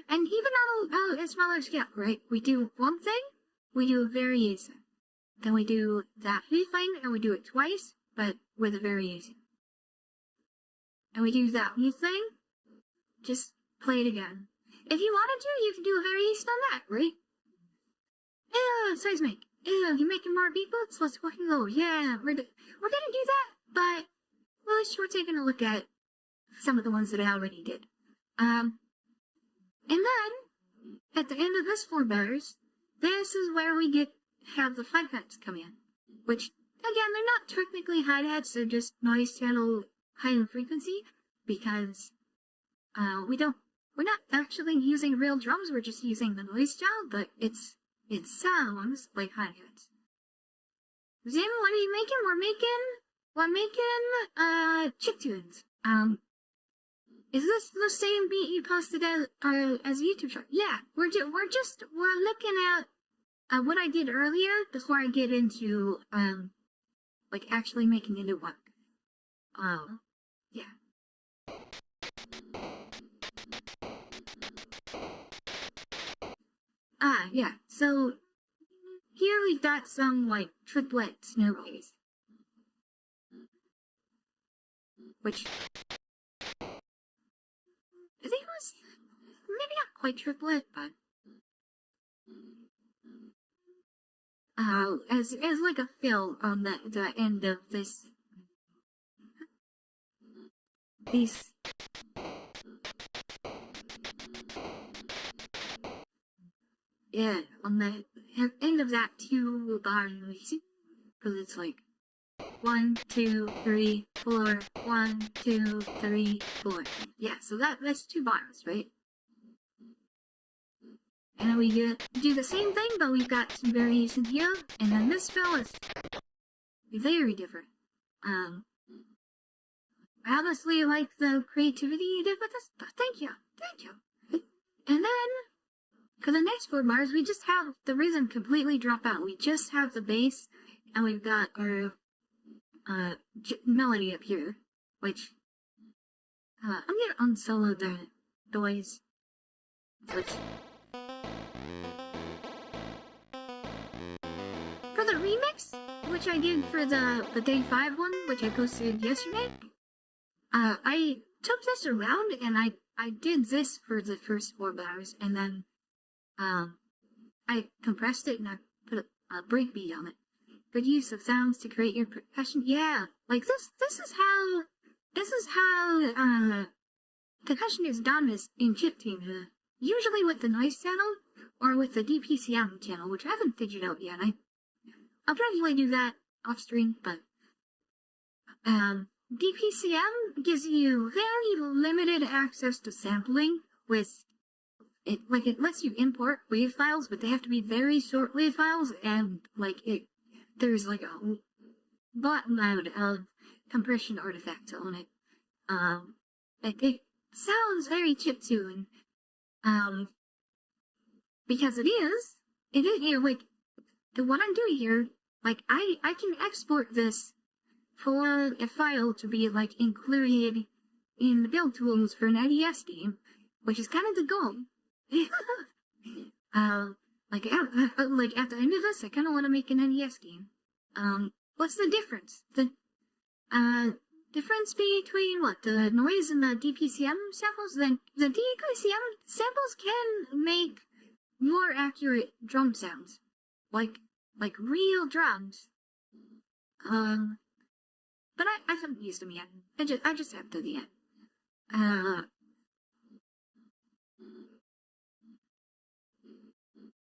And even on a smaller scale, right? We do one thing, we do a variation. Then we do that thing, and we do it twice, but with a variation. And we do that thing, just play it again. If you wanted to, you can do a variation on that, right? Seismic. You're making more beatbooks? Let's fucking go. Yeah, we're gonna do that, but we're taking a look at some of the ones that I already did. And then, at the end of this 4 bars, this is where we have the hi-hats come in. Which, again, they're not technically hi-hats, they're just noise channel high in frequency, because, we're not actually using real drums, we're just using the noise channel, but it sounds like hi-hats. Zim, what are you making? We're making chiptunes. Is this the same beat you posted as a YouTube short? Yeah, we're looking at what I did earlier before I get into like actually making it work. Yeah. Yeah. So here we've got some like triplet snowflakes, which I think was maybe not quite triplet, but as like a fill on the end of these. Yeah, on the end of that 2 bars, because it's like 1, 2, 3, 4, 1, 2, 3, 4. Yeah, so that's 2 bars, right? And then we do the same thing, but we've got some variation here, and then this fill is very different. I honestly like the creativity you did with this, but thank you. And then, for the next 4 bars, we just have the rhythm completely drop out. We just have the bass, and we've got our melody up here, which I'm gonna unsolo the noise. Which, for the remix, which I did for the day 5 one, which I posted yesterday, I took this around and I did this for the first 4 bars, and then I compressed it and I put a breakbeat on it. Good use of sounds to create your percussion. Yeah, like this is how percussion is done in Chiptune. Usually with the noise channel or with the DPCM channel, which I haven't figured out yet. I'll probably do that off stream, but DPCM gives you very limited access to sampling with it. Like, it lets you import wave files, but they have to be very short wave files, and like there's like a buttload of compression artifacts on it. It sounds very chiptune, because it is, like, what I'm doing here, like, I can export this for a file to be, like, included in the build tools for an NES game, which is kind of the goal. Like, at the end of this, I kind of want to make an NES game. What's the difference? The difference between, what, the noise and the DPCM samples? Then the DPCM samples can make more accurate drum sounds. Like real drums. But I haven't used them yet. I just have to the end.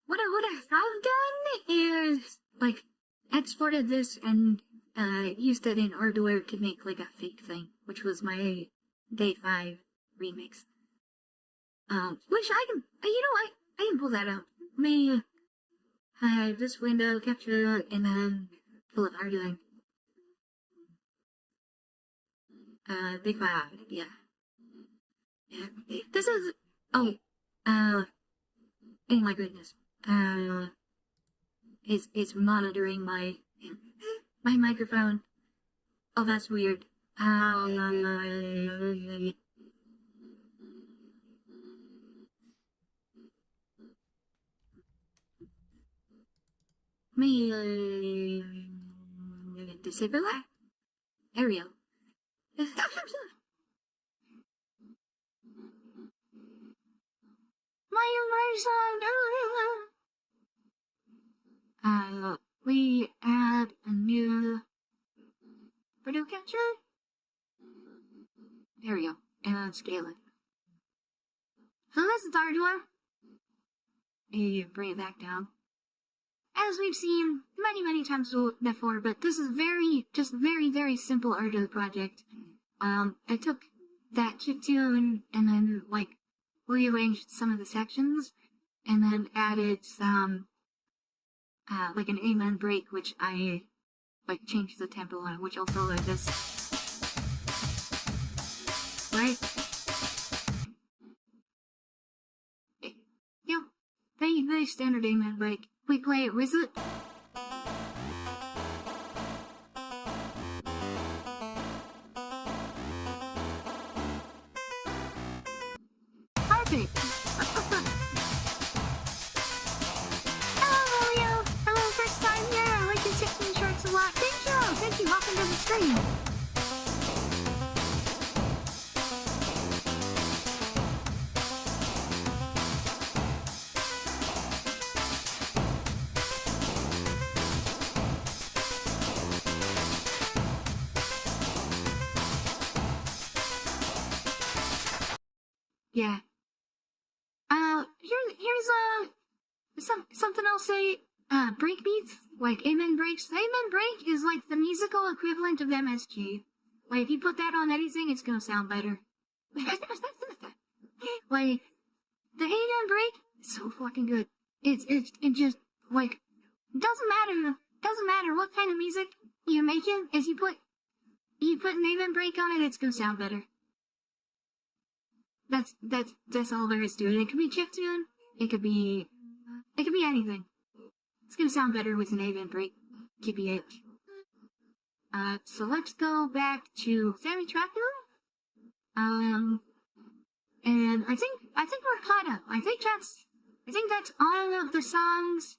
What I have done is, like, exported this and used it in Ardour to make, like, a fake thing, which was my Day 5 remix. Which I can, I can pull that up. May have this window, capture it, and then pull up Ardour. Big 5, yeah. This is, oh my goodness. It's monitoring my microphone. Oh, that's weird. Me, disable that? Ariel. We add a new video capture. There we go. And scale it. So this is our door. You bring it back down. As we've seen many times before, but this is very simple art of the project. I took that chiptune and then like rearranged some of the sections and then added some like an amen break, which I like changed the tempo on, which also like this, right? Yeah, they standard amen break. We play it with it. Perfect. Hello, Leo. Hello, first time here. I like your tips and shirts a lot. Thank you. Thank you. Welcome to the stream. Yeah. Here's something I'll say. Break beats, like amen breaks. The amen break is like the musical equivalent of MSG. Like, if you put that on anything, it's gonna sound better. Like, the amen break is so fucking good. It just, like, doesn't matter what kind of music you're making, if you put an amen break on it, it's gonna sound better. That's all there is to it. It could be chiptune, it could be anything. It's gonna sound better with an amen break, TBH. So let's go back to Famistudio. And I think we're caught up. I think that's all of the songs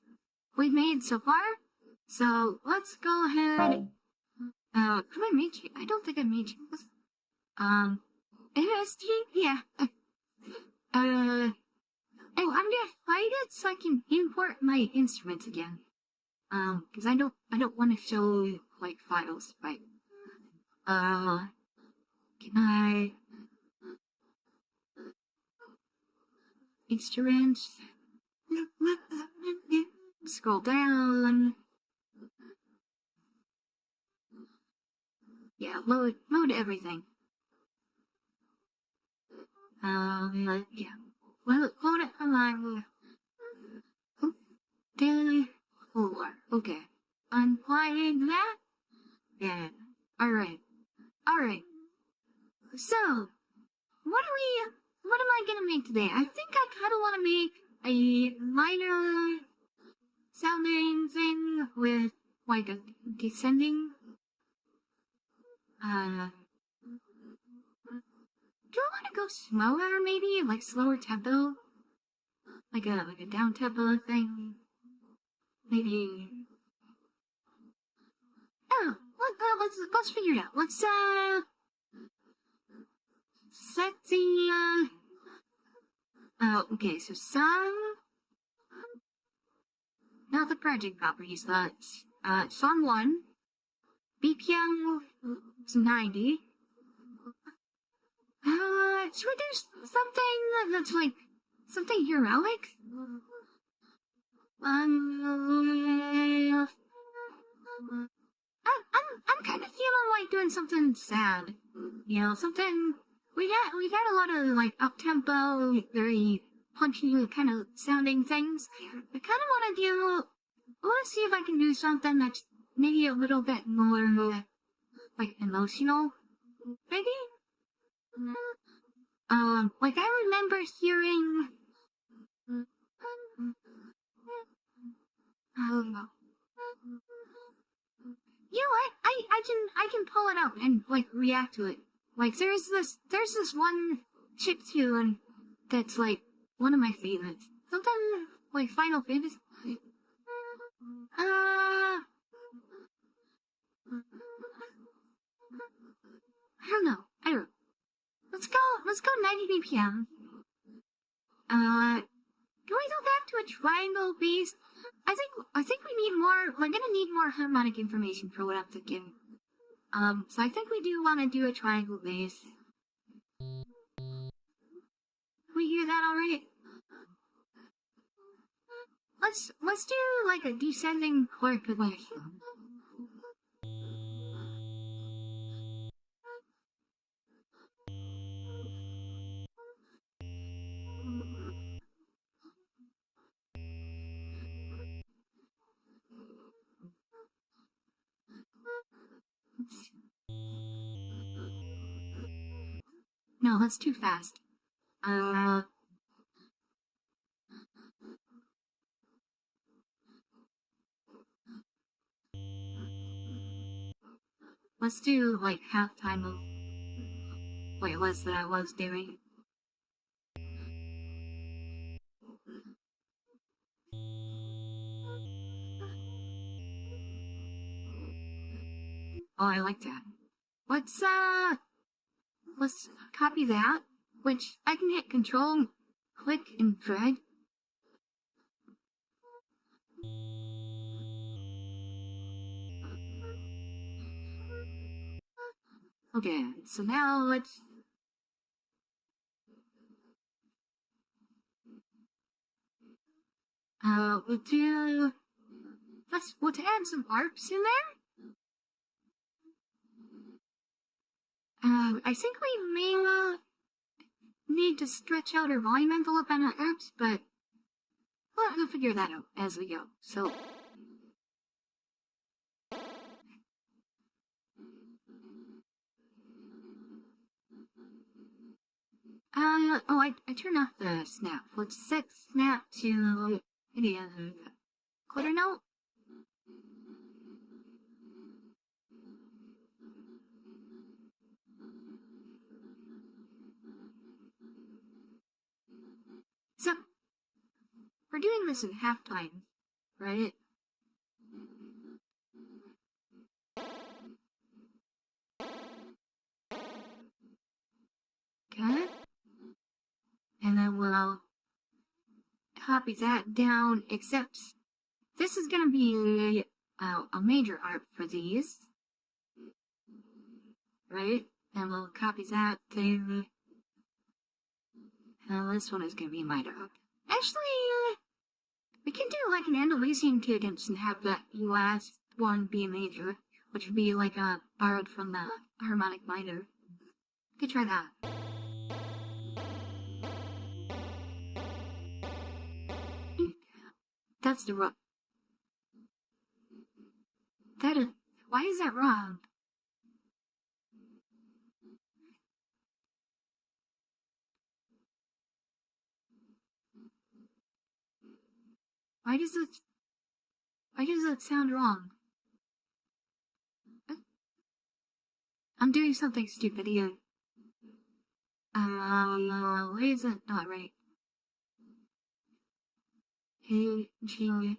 we've made so far. So let's go ahead. Have I made you? I don't think I made you. MSG? Yeah. Oh, I'm gonna find it so I can import my instruments again. Cause I don't want to show, like, files, right? Can I... Instruments... Scroll down... Yeah, load everything. Yeah. Well, hold it on. Daily 4. Okay. Unplugging that? Yeah. Alright. So, what am I gonna make today? I think I kinda wanna make a minor sounding thing with, like, a descending, do I want to go slower, maybe? Like, slower tempo? Like a down tempo thing? Maybe... Oh, let's figure it out. Let's, set the, okay, so song... Now the project properties, song 1, BPM is 90. Should we do something that's like, something heroic? I'm kind of feeling like doing something sad. You know, something, we've had a lot of, like, up-tempo, very punchy kind of sounding things. I kind of want to do, let's see if I can do something that's maybe a little bit more, like, emotional, maybe? Like, I remember hearing, I don't know. You know what? I can pull it up and like react to it. Like there's this one chiptune that's like one of my favorites. Sometimes like Final Fantasy. I don't know. Let's go 90 BPM. Can we go back to a triangle bass? I think we need more. We're gonna need more harmonic information for what I'm thinking. So I think we do want to do a triangle bass. We hear that alright? Let's do like a descending chord progression. No, that's too fast. Let's do like halftime of what it was that I was doing. Oh, I like that. Let's copy that, which I can hit Control, click, and drag. Okay, so now let's we'll add some arps in there. I think we may need to stretch out our volume envelope on our arps, but we'll figure that out as we go. So I turned off the snap. Let's set snap to any other quarter note. So we're doing this in halftime, right? Okay. And then we'll copy that down, except this is going to be a major arp for these, right? And we'll copy that there. And this one is going to be minor. Actually, we can do like an Andalusian cadence and have that last one be major, which would be like borrowed from the harmonic minor. We could try that. That's the wrong. Why is that wrong? Why does it sound wrong? I'm doing something stupid here. Why is it not right? Hey, G.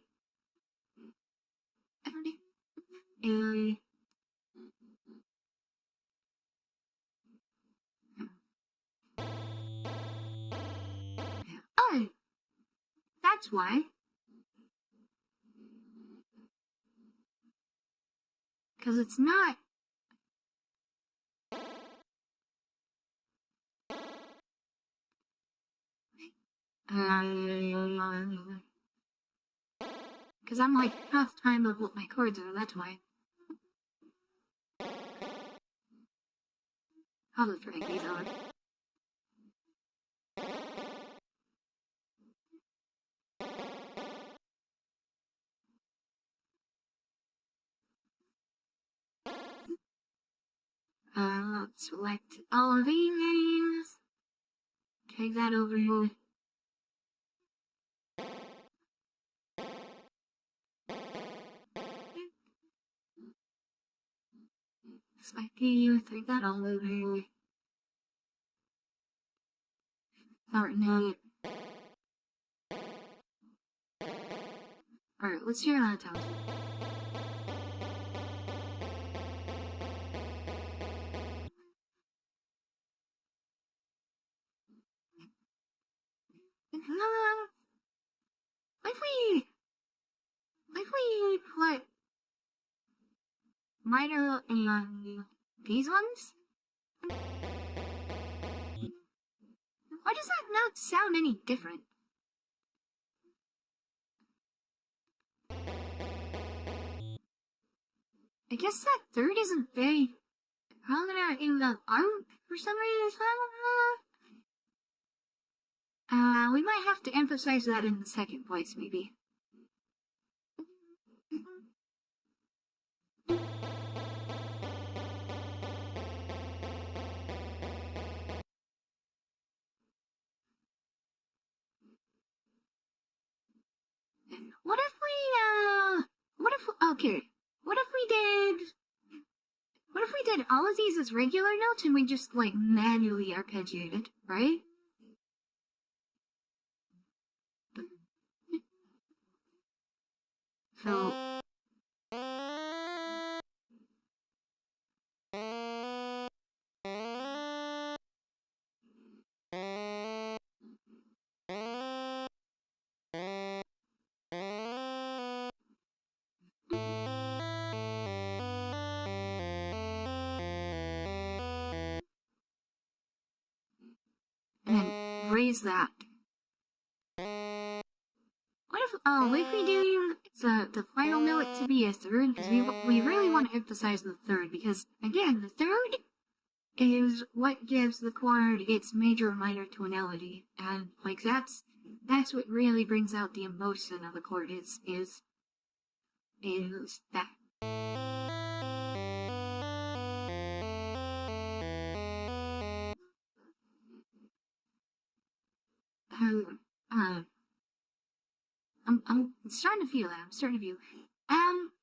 Oh, that's why. Because it's not. Because I'm like half time of what my chords are, that's why. I'll just drag these on. Select all of these. Take that over here. XIP, take that all over. Fortnite. Alright, let's hear that out. If we put minor and these ones? Why does that not sound any different? I guess that third isn't very prominent in the art for some reason. We might have to emphasize that in the second voice, maybe. What if we did all of these as regular notes and we just, like, manually arpeggiated, right? So... and then raise that. What if we do the final note to be a third, because we really want to emphasize the third, because, again, the third is what gives the chord its major and minor tonality, and, like, that's what really brings out the emotion of the chord, is that. I'm starting to feel that.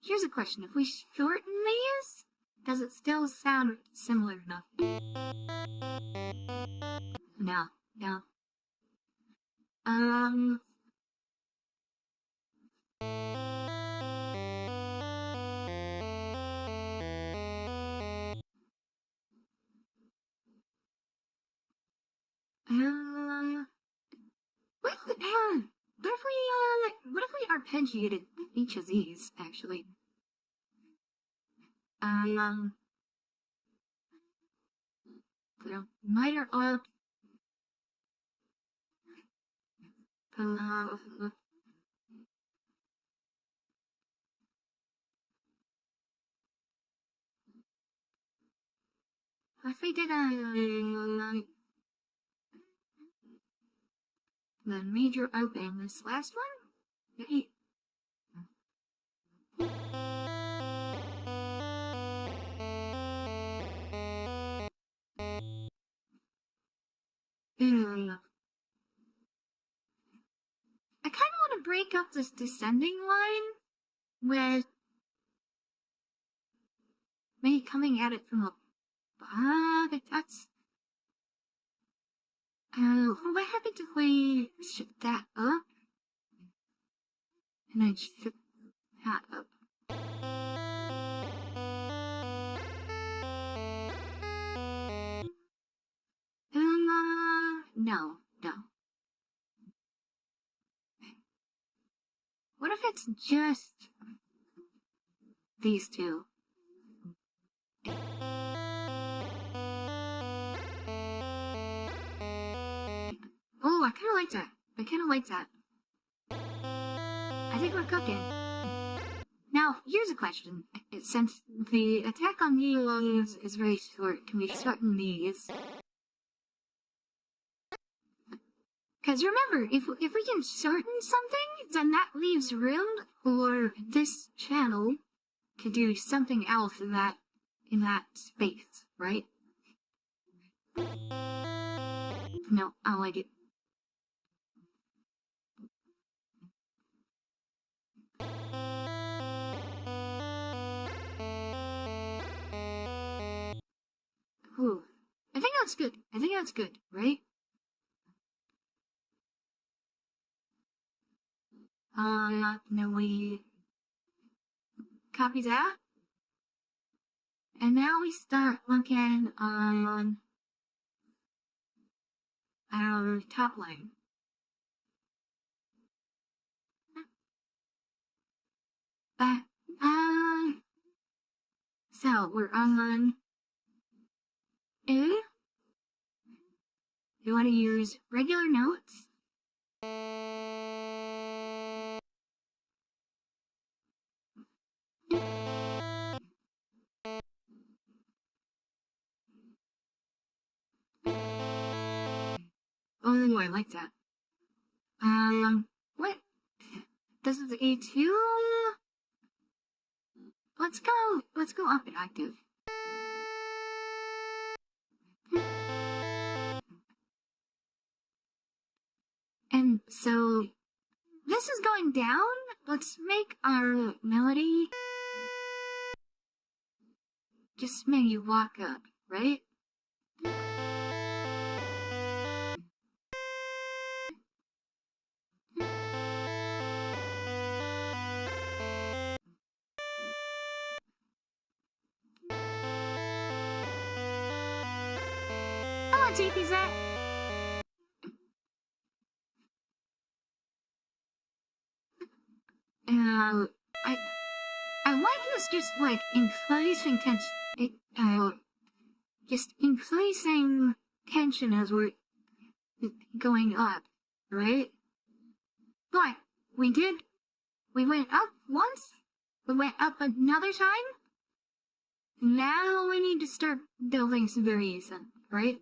Here's a question. If we shorten these, does it still sound similar enough? No. What if we arpeggiated each of these, actually? Put a minor up. If we did the major open, this last one? Right. I kind of want to break up this descending line with me coming at it from the bottom. That's... what happened if we shift that up? And then shift that up. No. What if it's just these two? Oh, I kinda like that. I think we're cooking. Now, here's a question. Since the attack on these is very short, can we shorten these? Because remember, if we can shorten something, then that leaves room for this channel to do something else in that space, right? No, I like it. that's good. I think that's good, right? Then we copy that. And now we start looking on our top line. But, so we're on A. You want to use regular notes. Oh, I like that. What? This is A2? Let's go up and octave. And so, this is going down. Let's make our melody just maybe walk up, right? Hello, JPZ. I like this just like increasing tension. Just increasing tension as we're going up, right? But we went up once, we went up another time. Now we need to start building some variation, right?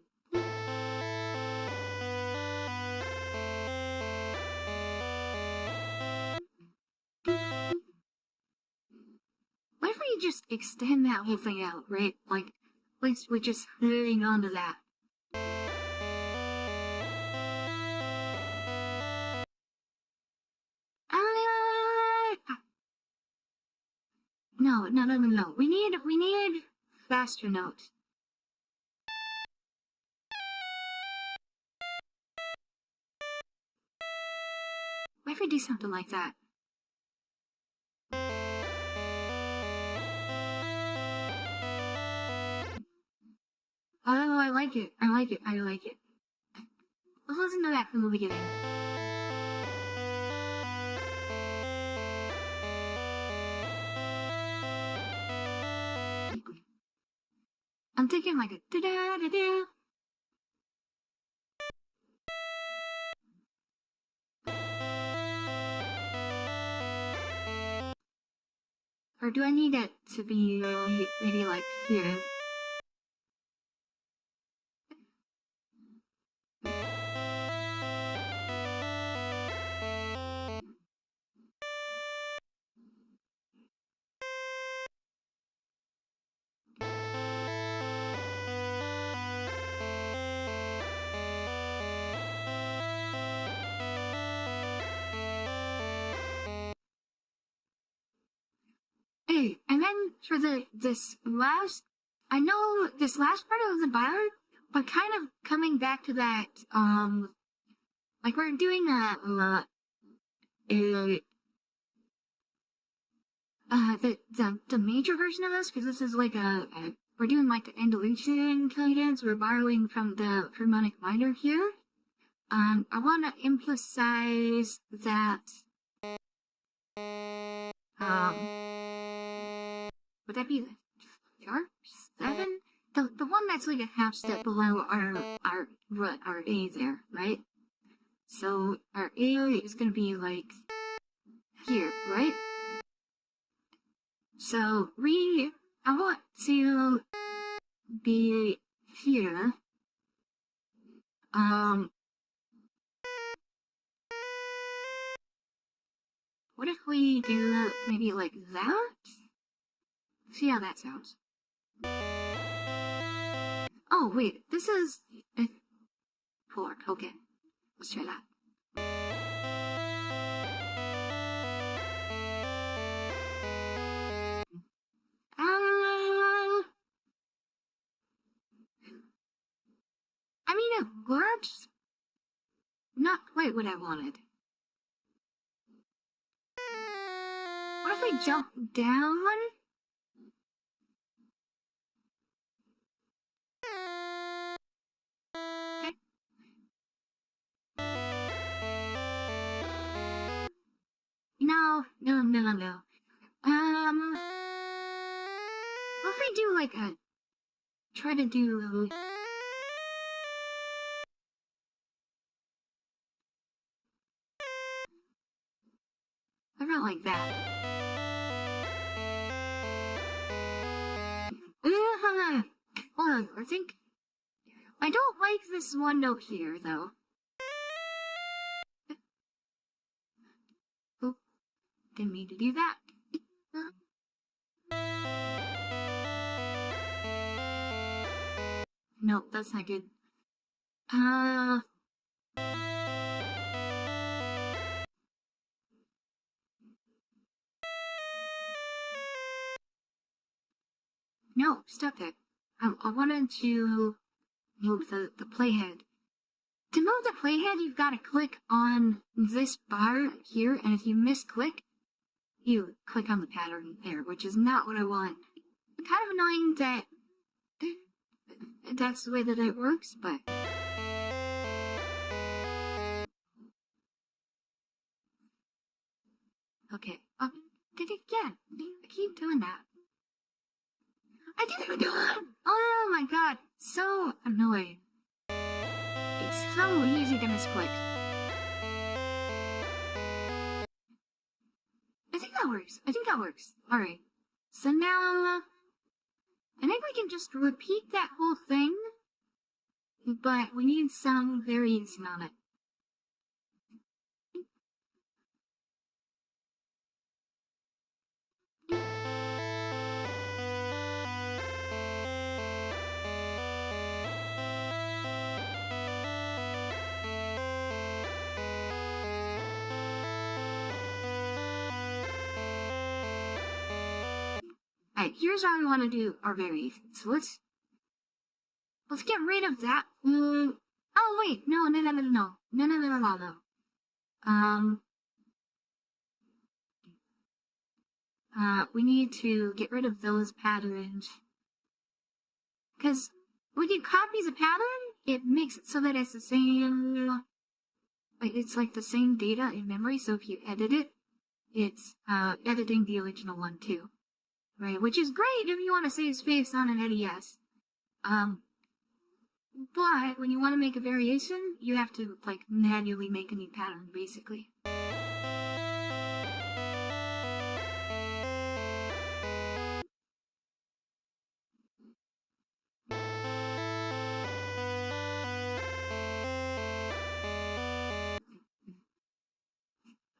What if we just extend that whole thing out, right? Like, we're just hanging on to that. No. We need faster notes. What if we do something like that? Oh, I like it. Let's listen to that from the beginning. I'm thinking like a da-da-da-da. Or do I need it to be maybe like here? Hey, and then for this last part of the ballad, but kind of coming back to that, like we're doing the major version of this, because this is like we're doing like the Andalusian cadence, we're borrowing from the harmonic minor here. I want to emphasize that, would that be the sharp 7? The one that's like a half step below our A there, right? So our A is gonna be like here, right? So I want to be here. What if we do maybe like that? See how that sounds. Oh, wait, this is 4. Okay, let's try that. it works. Not quite what I wanted. What if I jump down? Okay. No. What if I do like a... Try to do... I don't like that. Hold on, I think... I don't like this one note here, though. Oh, didn't mean to do that. No, that's not good. No, stop that. I wanted to move the playhead. To move the playhead, you've got to click on this bar here, and if you misclick, you click on the pattern there, which is not what I want. Kind of annoying that that's the way that it works, but... Okay, did it again. I keep doing that. I didn't do it! Oh my god, so annoying. It's so easy to misclick. I think that works. Alright. So now... I think we can just repeat that whole thing, but we need some variation on it. Alright, here's how we want to do our variations. So let's get rid of that. Oh wait, no. We need to get rid of those patterns. Because when you copy the pattern, it makes it so that it's the same, like it's like the same data in memory, so if you edit it, it's editing the original one too. Right, which is great if you want to save space on an NES. But when you want to make a variation, you have to, like, manually make a new pattern, basically.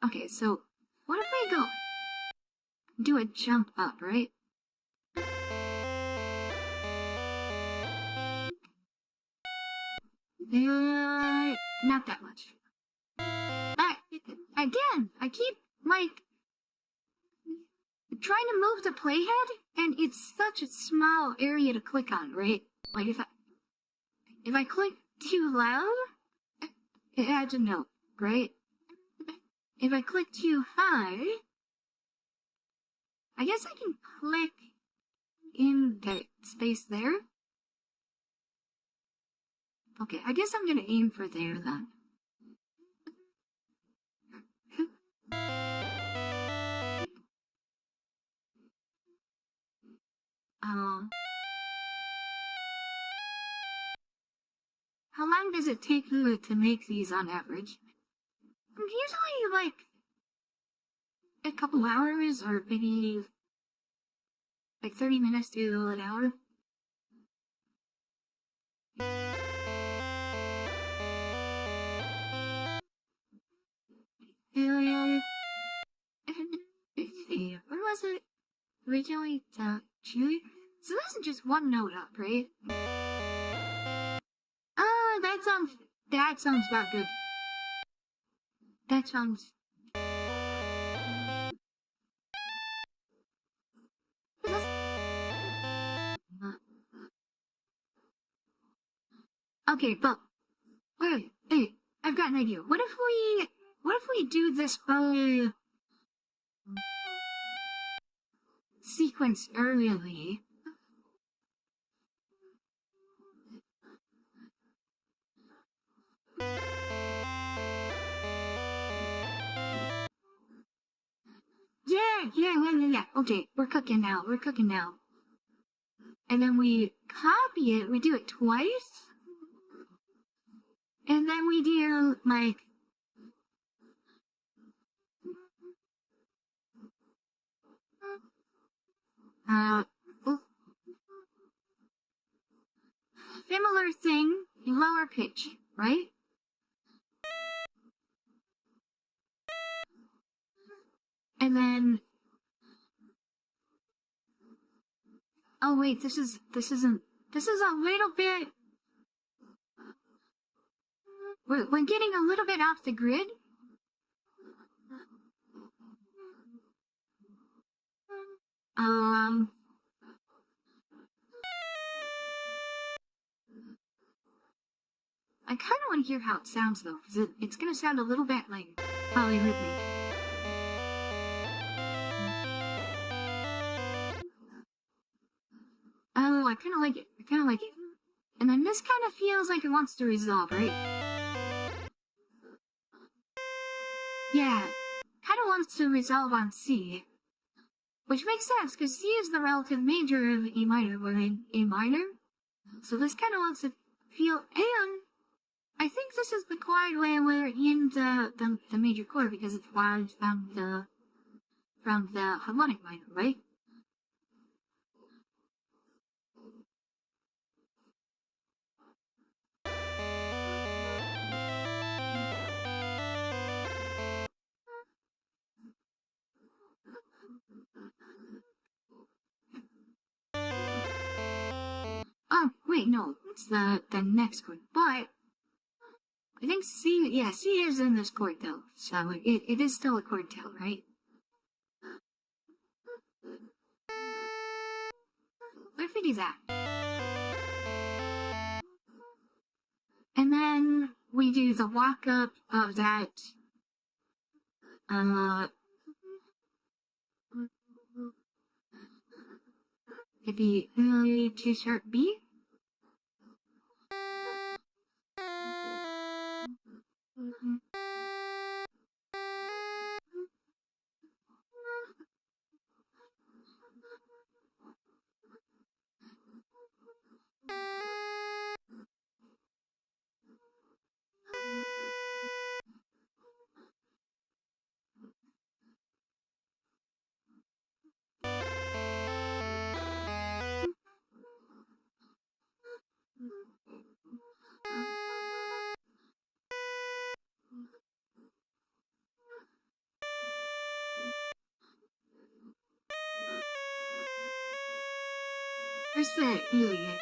Okay, so, what if I go do a jump up, right? Not that much. Again, I keep, like, trying to move the playhead, and it's such a small area to click on, right? Like, if I click too loud, it adds a note, right? If I click too high, I guess I can click in the space there. Okay, I guess I'm gonna aim for there then. How long does it take you to make these on average? Usually like a couple hours, or maybe like 30 minutes to an hour. Where was it originally? Chile? So this is just one note up, right? That sounds about good. That sounds... Okay, but Hey, I've got an idea. What if we do this whole sequence early? Yeah. Okay, we're cooking now. And then we copy it. We do it twice. And then we do, like, similar thing, lower pitch, right? And then, oh wait, this is a little bit, we're getting a little bit off the grid. I kind of want to hear how it sounds though, because it's going to sound a little bit like polyrhythmic. Oh, I kind of like it. And then this kind of feels like it wants to resolve, right? Yeah, kind of wants to resolve on C. Which makes sense, because C is the relative major of E minor, we're in A minor. So this kind of wants to feel, and I think this is the chord where we're in the major chord, because it's wired from the harmonic minor, right? Oh, wait, no, it's the next chord, but I think C is in this chord though, so it is still a chord tail, right? What if we do that? And then we do the walk up of that, it'd be G sharp B. Where's the alien?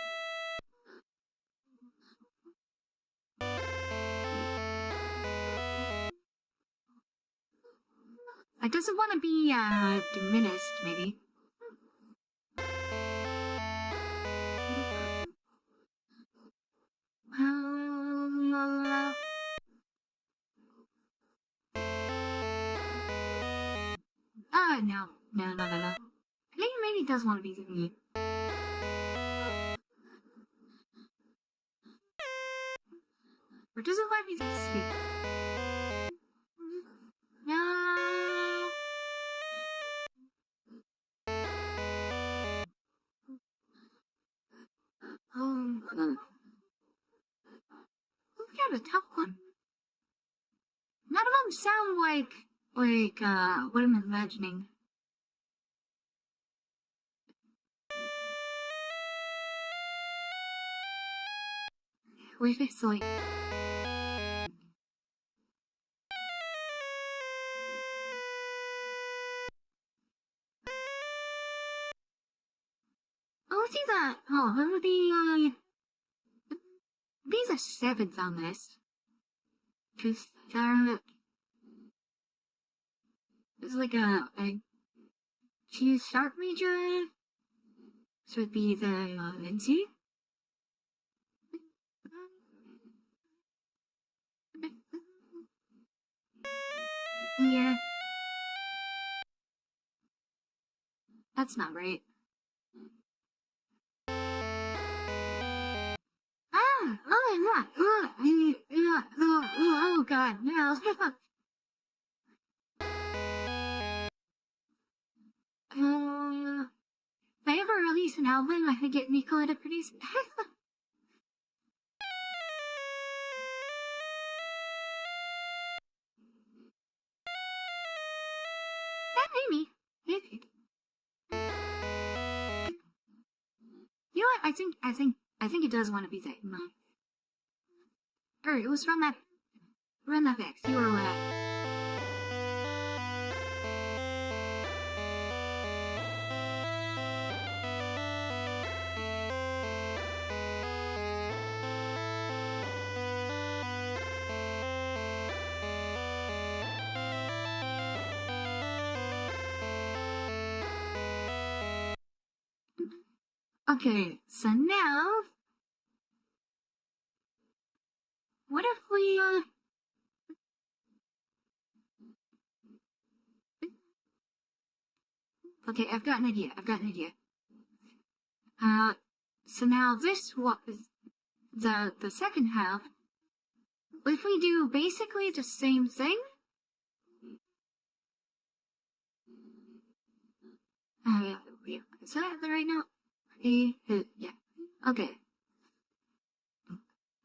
It doesn't want to be diminished, maybe. No. I think maybe it does want to be diminished. Or does it let me speak? No. We got a tough one. None of them sound like what I'm imagining. Wait, basically. Oh, let's see that. Oh, what would be the seventh on this? Cause it's like a G sharp major. So it'd be the C. Yeah. That's not right. Oh god, no. If I ever release an album, I could get Nicola to produce it. Maybe. You know what? I think it does want to be that. Or it was from that X. You were right. Okay, so now, what if we, okay, I've got an idea. So now this was the second half. If we do basically the same thing, is that right now? Yeah. Okay.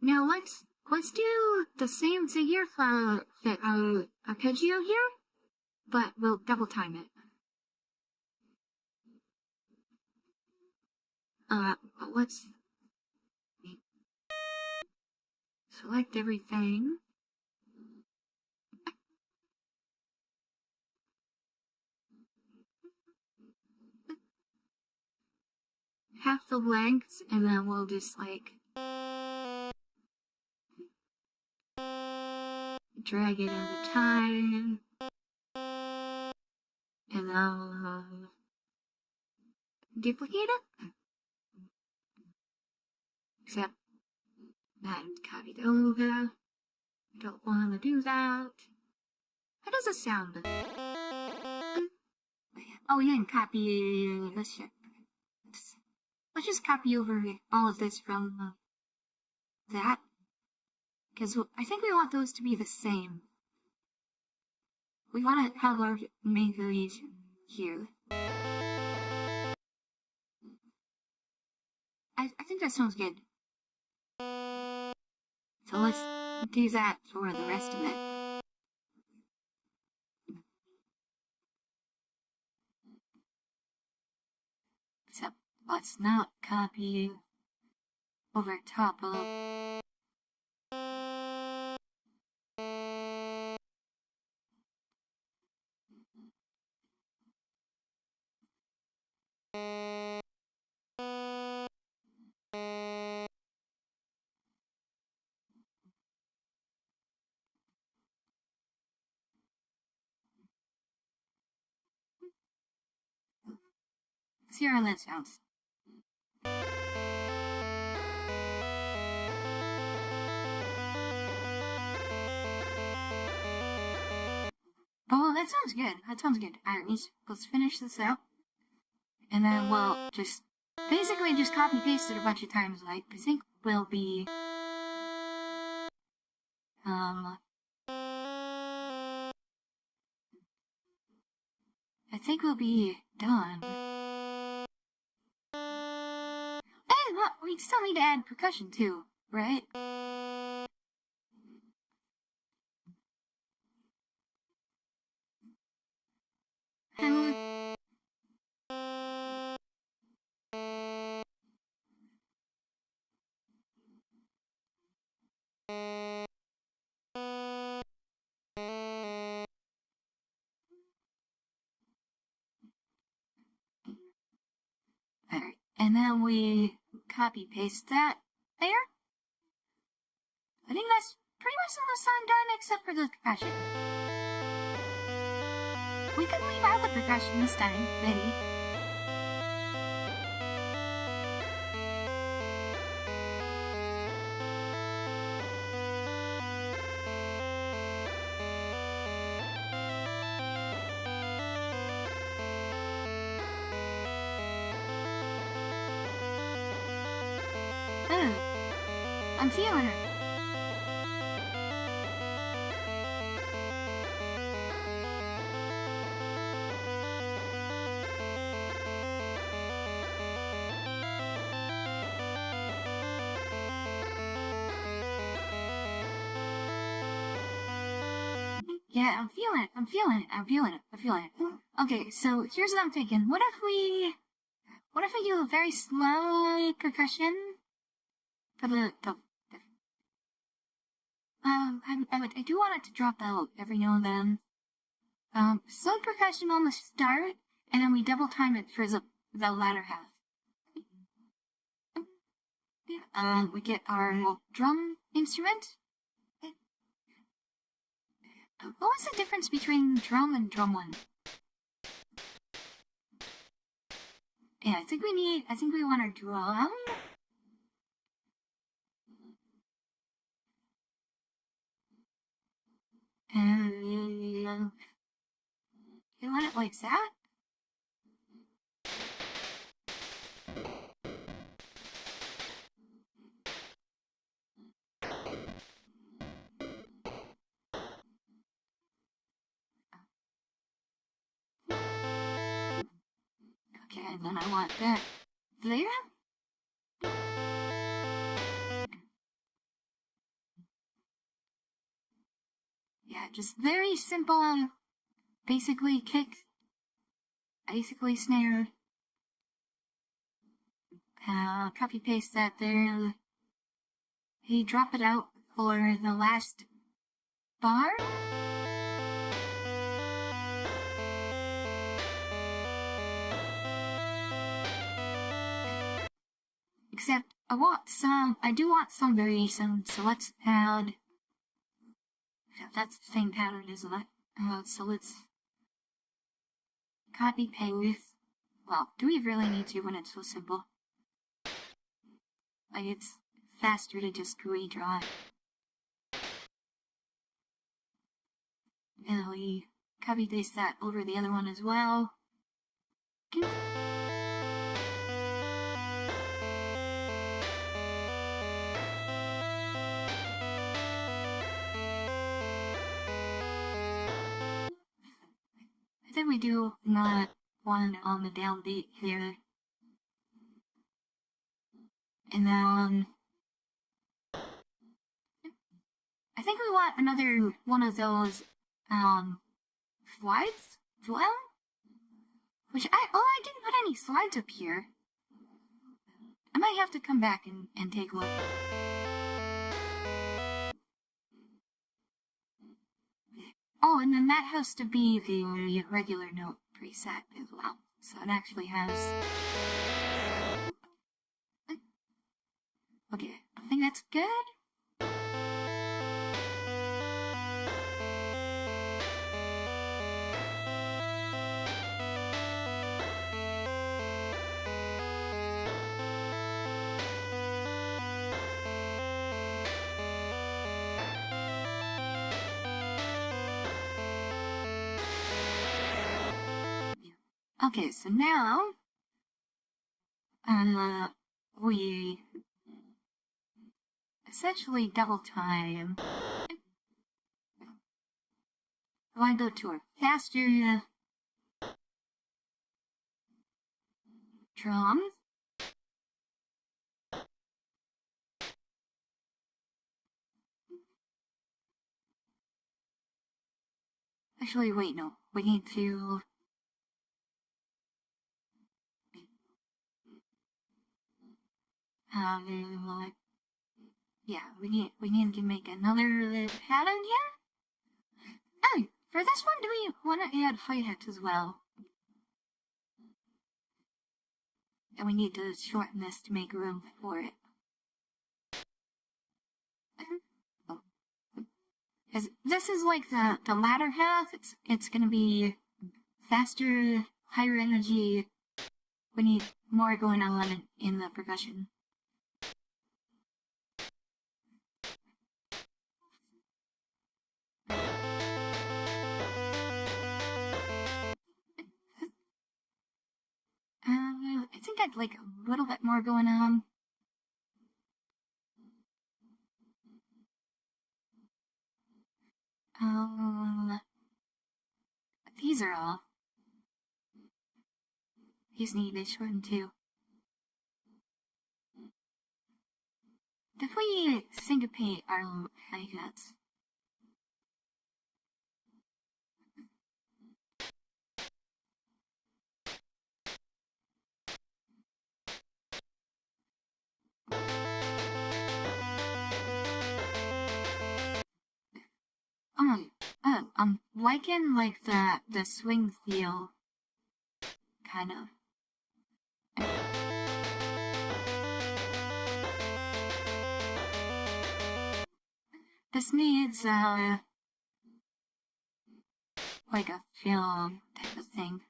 Now let's do the same thing here for arpeggio here, but we'll double time it. Let's select everything. Half the length, and then we'll just like drag it in the time, and I'll duplicate it. Except that copied over. I don't want to do that. How does it sound? Oh, yeah, and copy. Let's just copy over all of this from that, because I think we want those to be the same. We want to have our main variation here. I think that sounds good. So let's do that for the rest of it. Except let's not copy over top of. See how that sounds. Oh, that sounds good. Alright, let's finish this out. And then we'll just basically just copy paste it a bunch of times. Like, I think we'll be done. Hey, look, we still need to add percussion too, right? Alright, and then we copy paste that there. I think that's pretty much the song done except for the percussion. We can leave out the percussion this time, maybe. I'm feeling it. Yeah, I'm feeling it. I'm feeling it. I'm feeling it. I'm feeling it. Okay, so here's what I'm thinking. What if we do a very slow percussion for I do want it to drop out every now and then. Slow percussion on the start, and then we double time it for the latter half. We get our drum instrument. What was the difference between drum and drum one? Yeah, I think we want our drum. And you want it like that? Okay, and then I want that there. Yeah, just very simple, basically kick, basically snare. Copy paste that there. He drop it out for the last bar. Except I do want some variation, so let's add, that's the same pattern, isn't it? So let's copy paste. Well, do we really need to when it's so simple? Like, it's faster to just redraw it. And we copy paste that over the other one as well. I think we do not one on the downbeat here. And then I think we want another one of those slides? Well, which I didn't put any slides up here. I might have to come back and take a look. Oh, and then that has to be the regular note preset as well. So it actually has... Okay, I think that's good. Okay, so now, we essentially double time. So I go to our faster drums. Actually, wait, no, we need to... yeah, we need to make another pattern here. Oh, for this one, do we want to add hi-hats as well? And we need to shorten this to make room for it. As this is like the latter half, it's gonna be faster, higher energy. We need more going on in the percussion. I think I'd like a little bit more going on. These are all. These need to shorten too. If we syncopate our hi-hats. I'm liking like the swing feel, kind of. This needs like a film type of thing.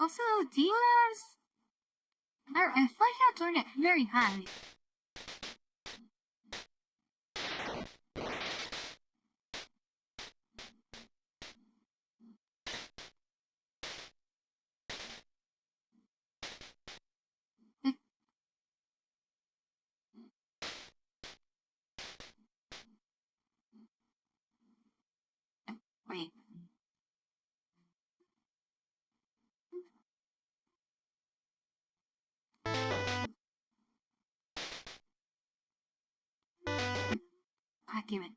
Also, dealers, our flashlights aren't very high. Wait. God damn it.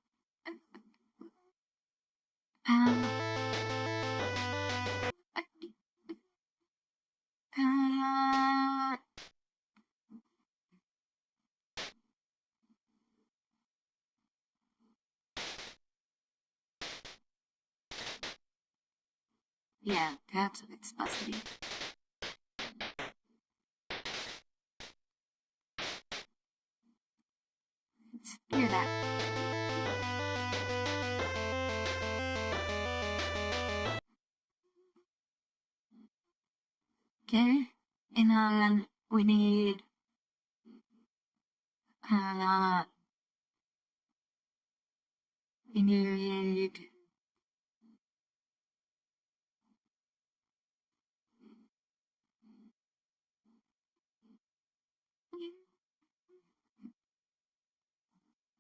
Yeah, that's what it's supposed to be. Let's hear that. Okay, and then we need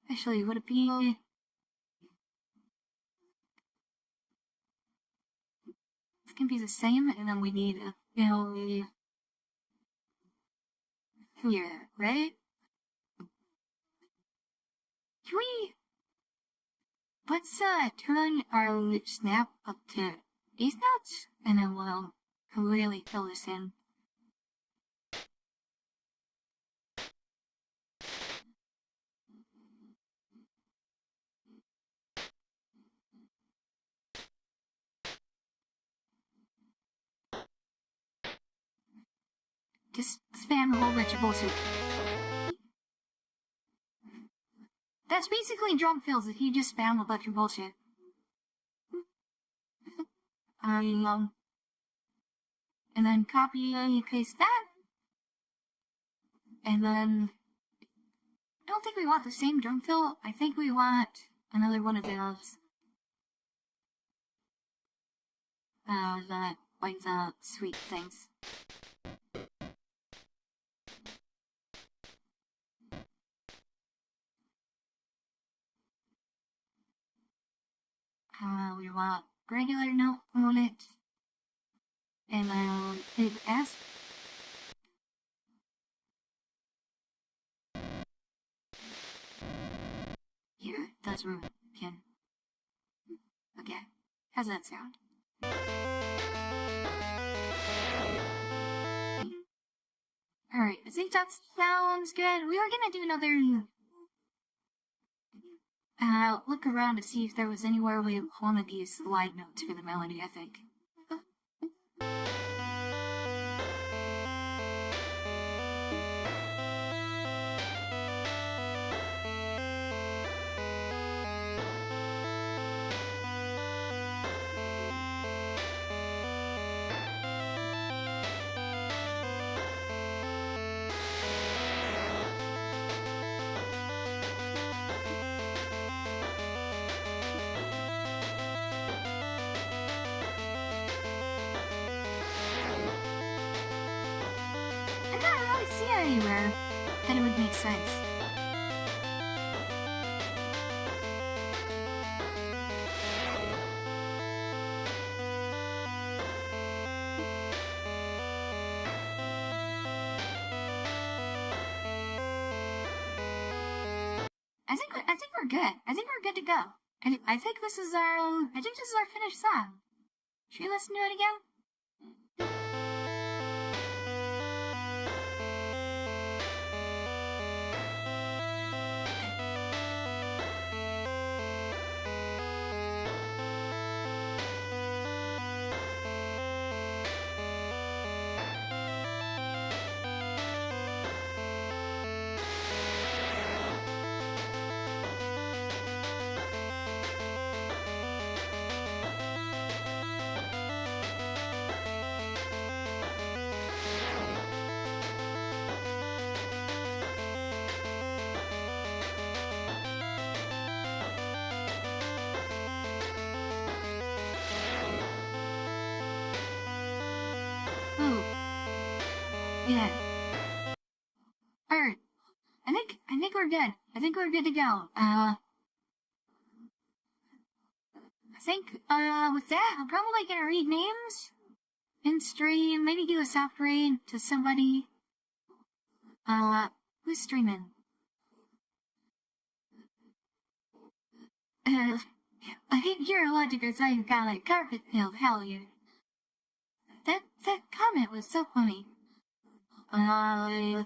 actually, would it be it's gonna be the same, and then we need a fill here, right? Can we let's turn our snap up to these notes, and then we'll really fill this in. Just spam a whole bunch of bullshit. That's basically drum fills if you just spam a bunch of bullshit. And then copy and paste that. And then I don't think we want the same drum fill. I think we want another one of those. Like the sweet things. We want regular note on it. And then hit S. Here, that's where we can. Okay, how's that sound? Alright, I think that sounds good. We were gonna do another look around to see if there was anywhere we wanted to use slide notes for the melody, I think. really see anywhere that it would make sense. I think we're good. I think we're good to go. I think this is our finished song. Should we listen to it again? Yeah. Alright. I think we're good. I think we're good to go. I think, with that, I'm probably gonna read names in stream, maybe do a soft raid to somebody. Who's streaming? I think you're allowed to go say you got like carpet filled, hell yeah. That comment was so funny. Oh,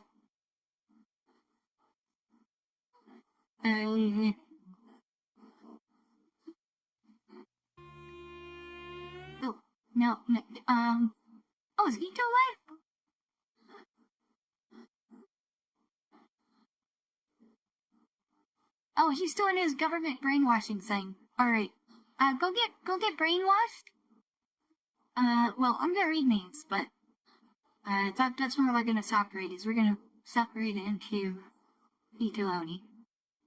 no, oh, is he still alive? Oh, he's doing his government brainwashing thing. Alright. Go get brainwashed. Well, I'm gonna read names, but, that's what we're gonna separate, is we're gonna separate it into vtweeting.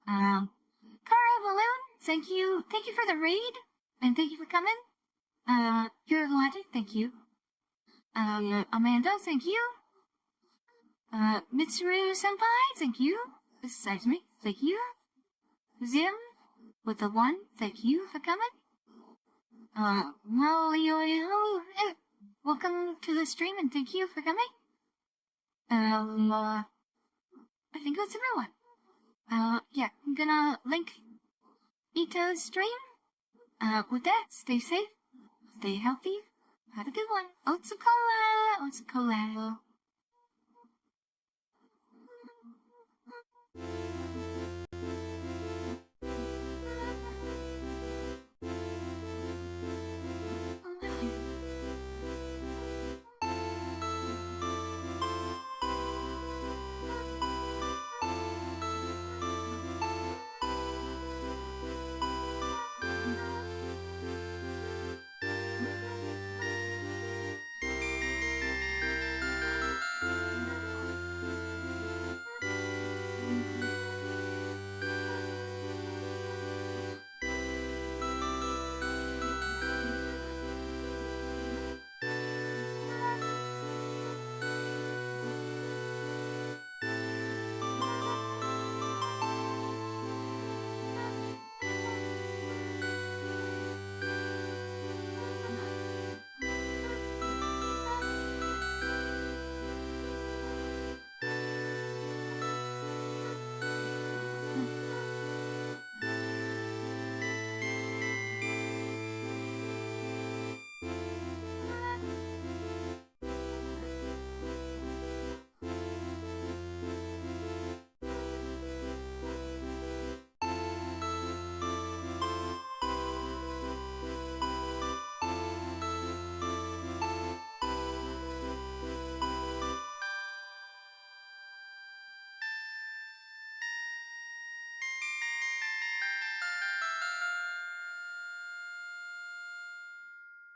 Cara Balloon, thank you for the raid, and thank you for coming. You're a legend, thank you. Amanda, thank you. Mitsuru Senpai, thank you. Besides me, thank you. Zim, with the 1, thank you for coming. Welcome to the stream and thank you for coming. I think that's everyone. Yeah, I'm gonna link Ito's stream. With that, stay safe, stay healthy, have a good one. Otsukola!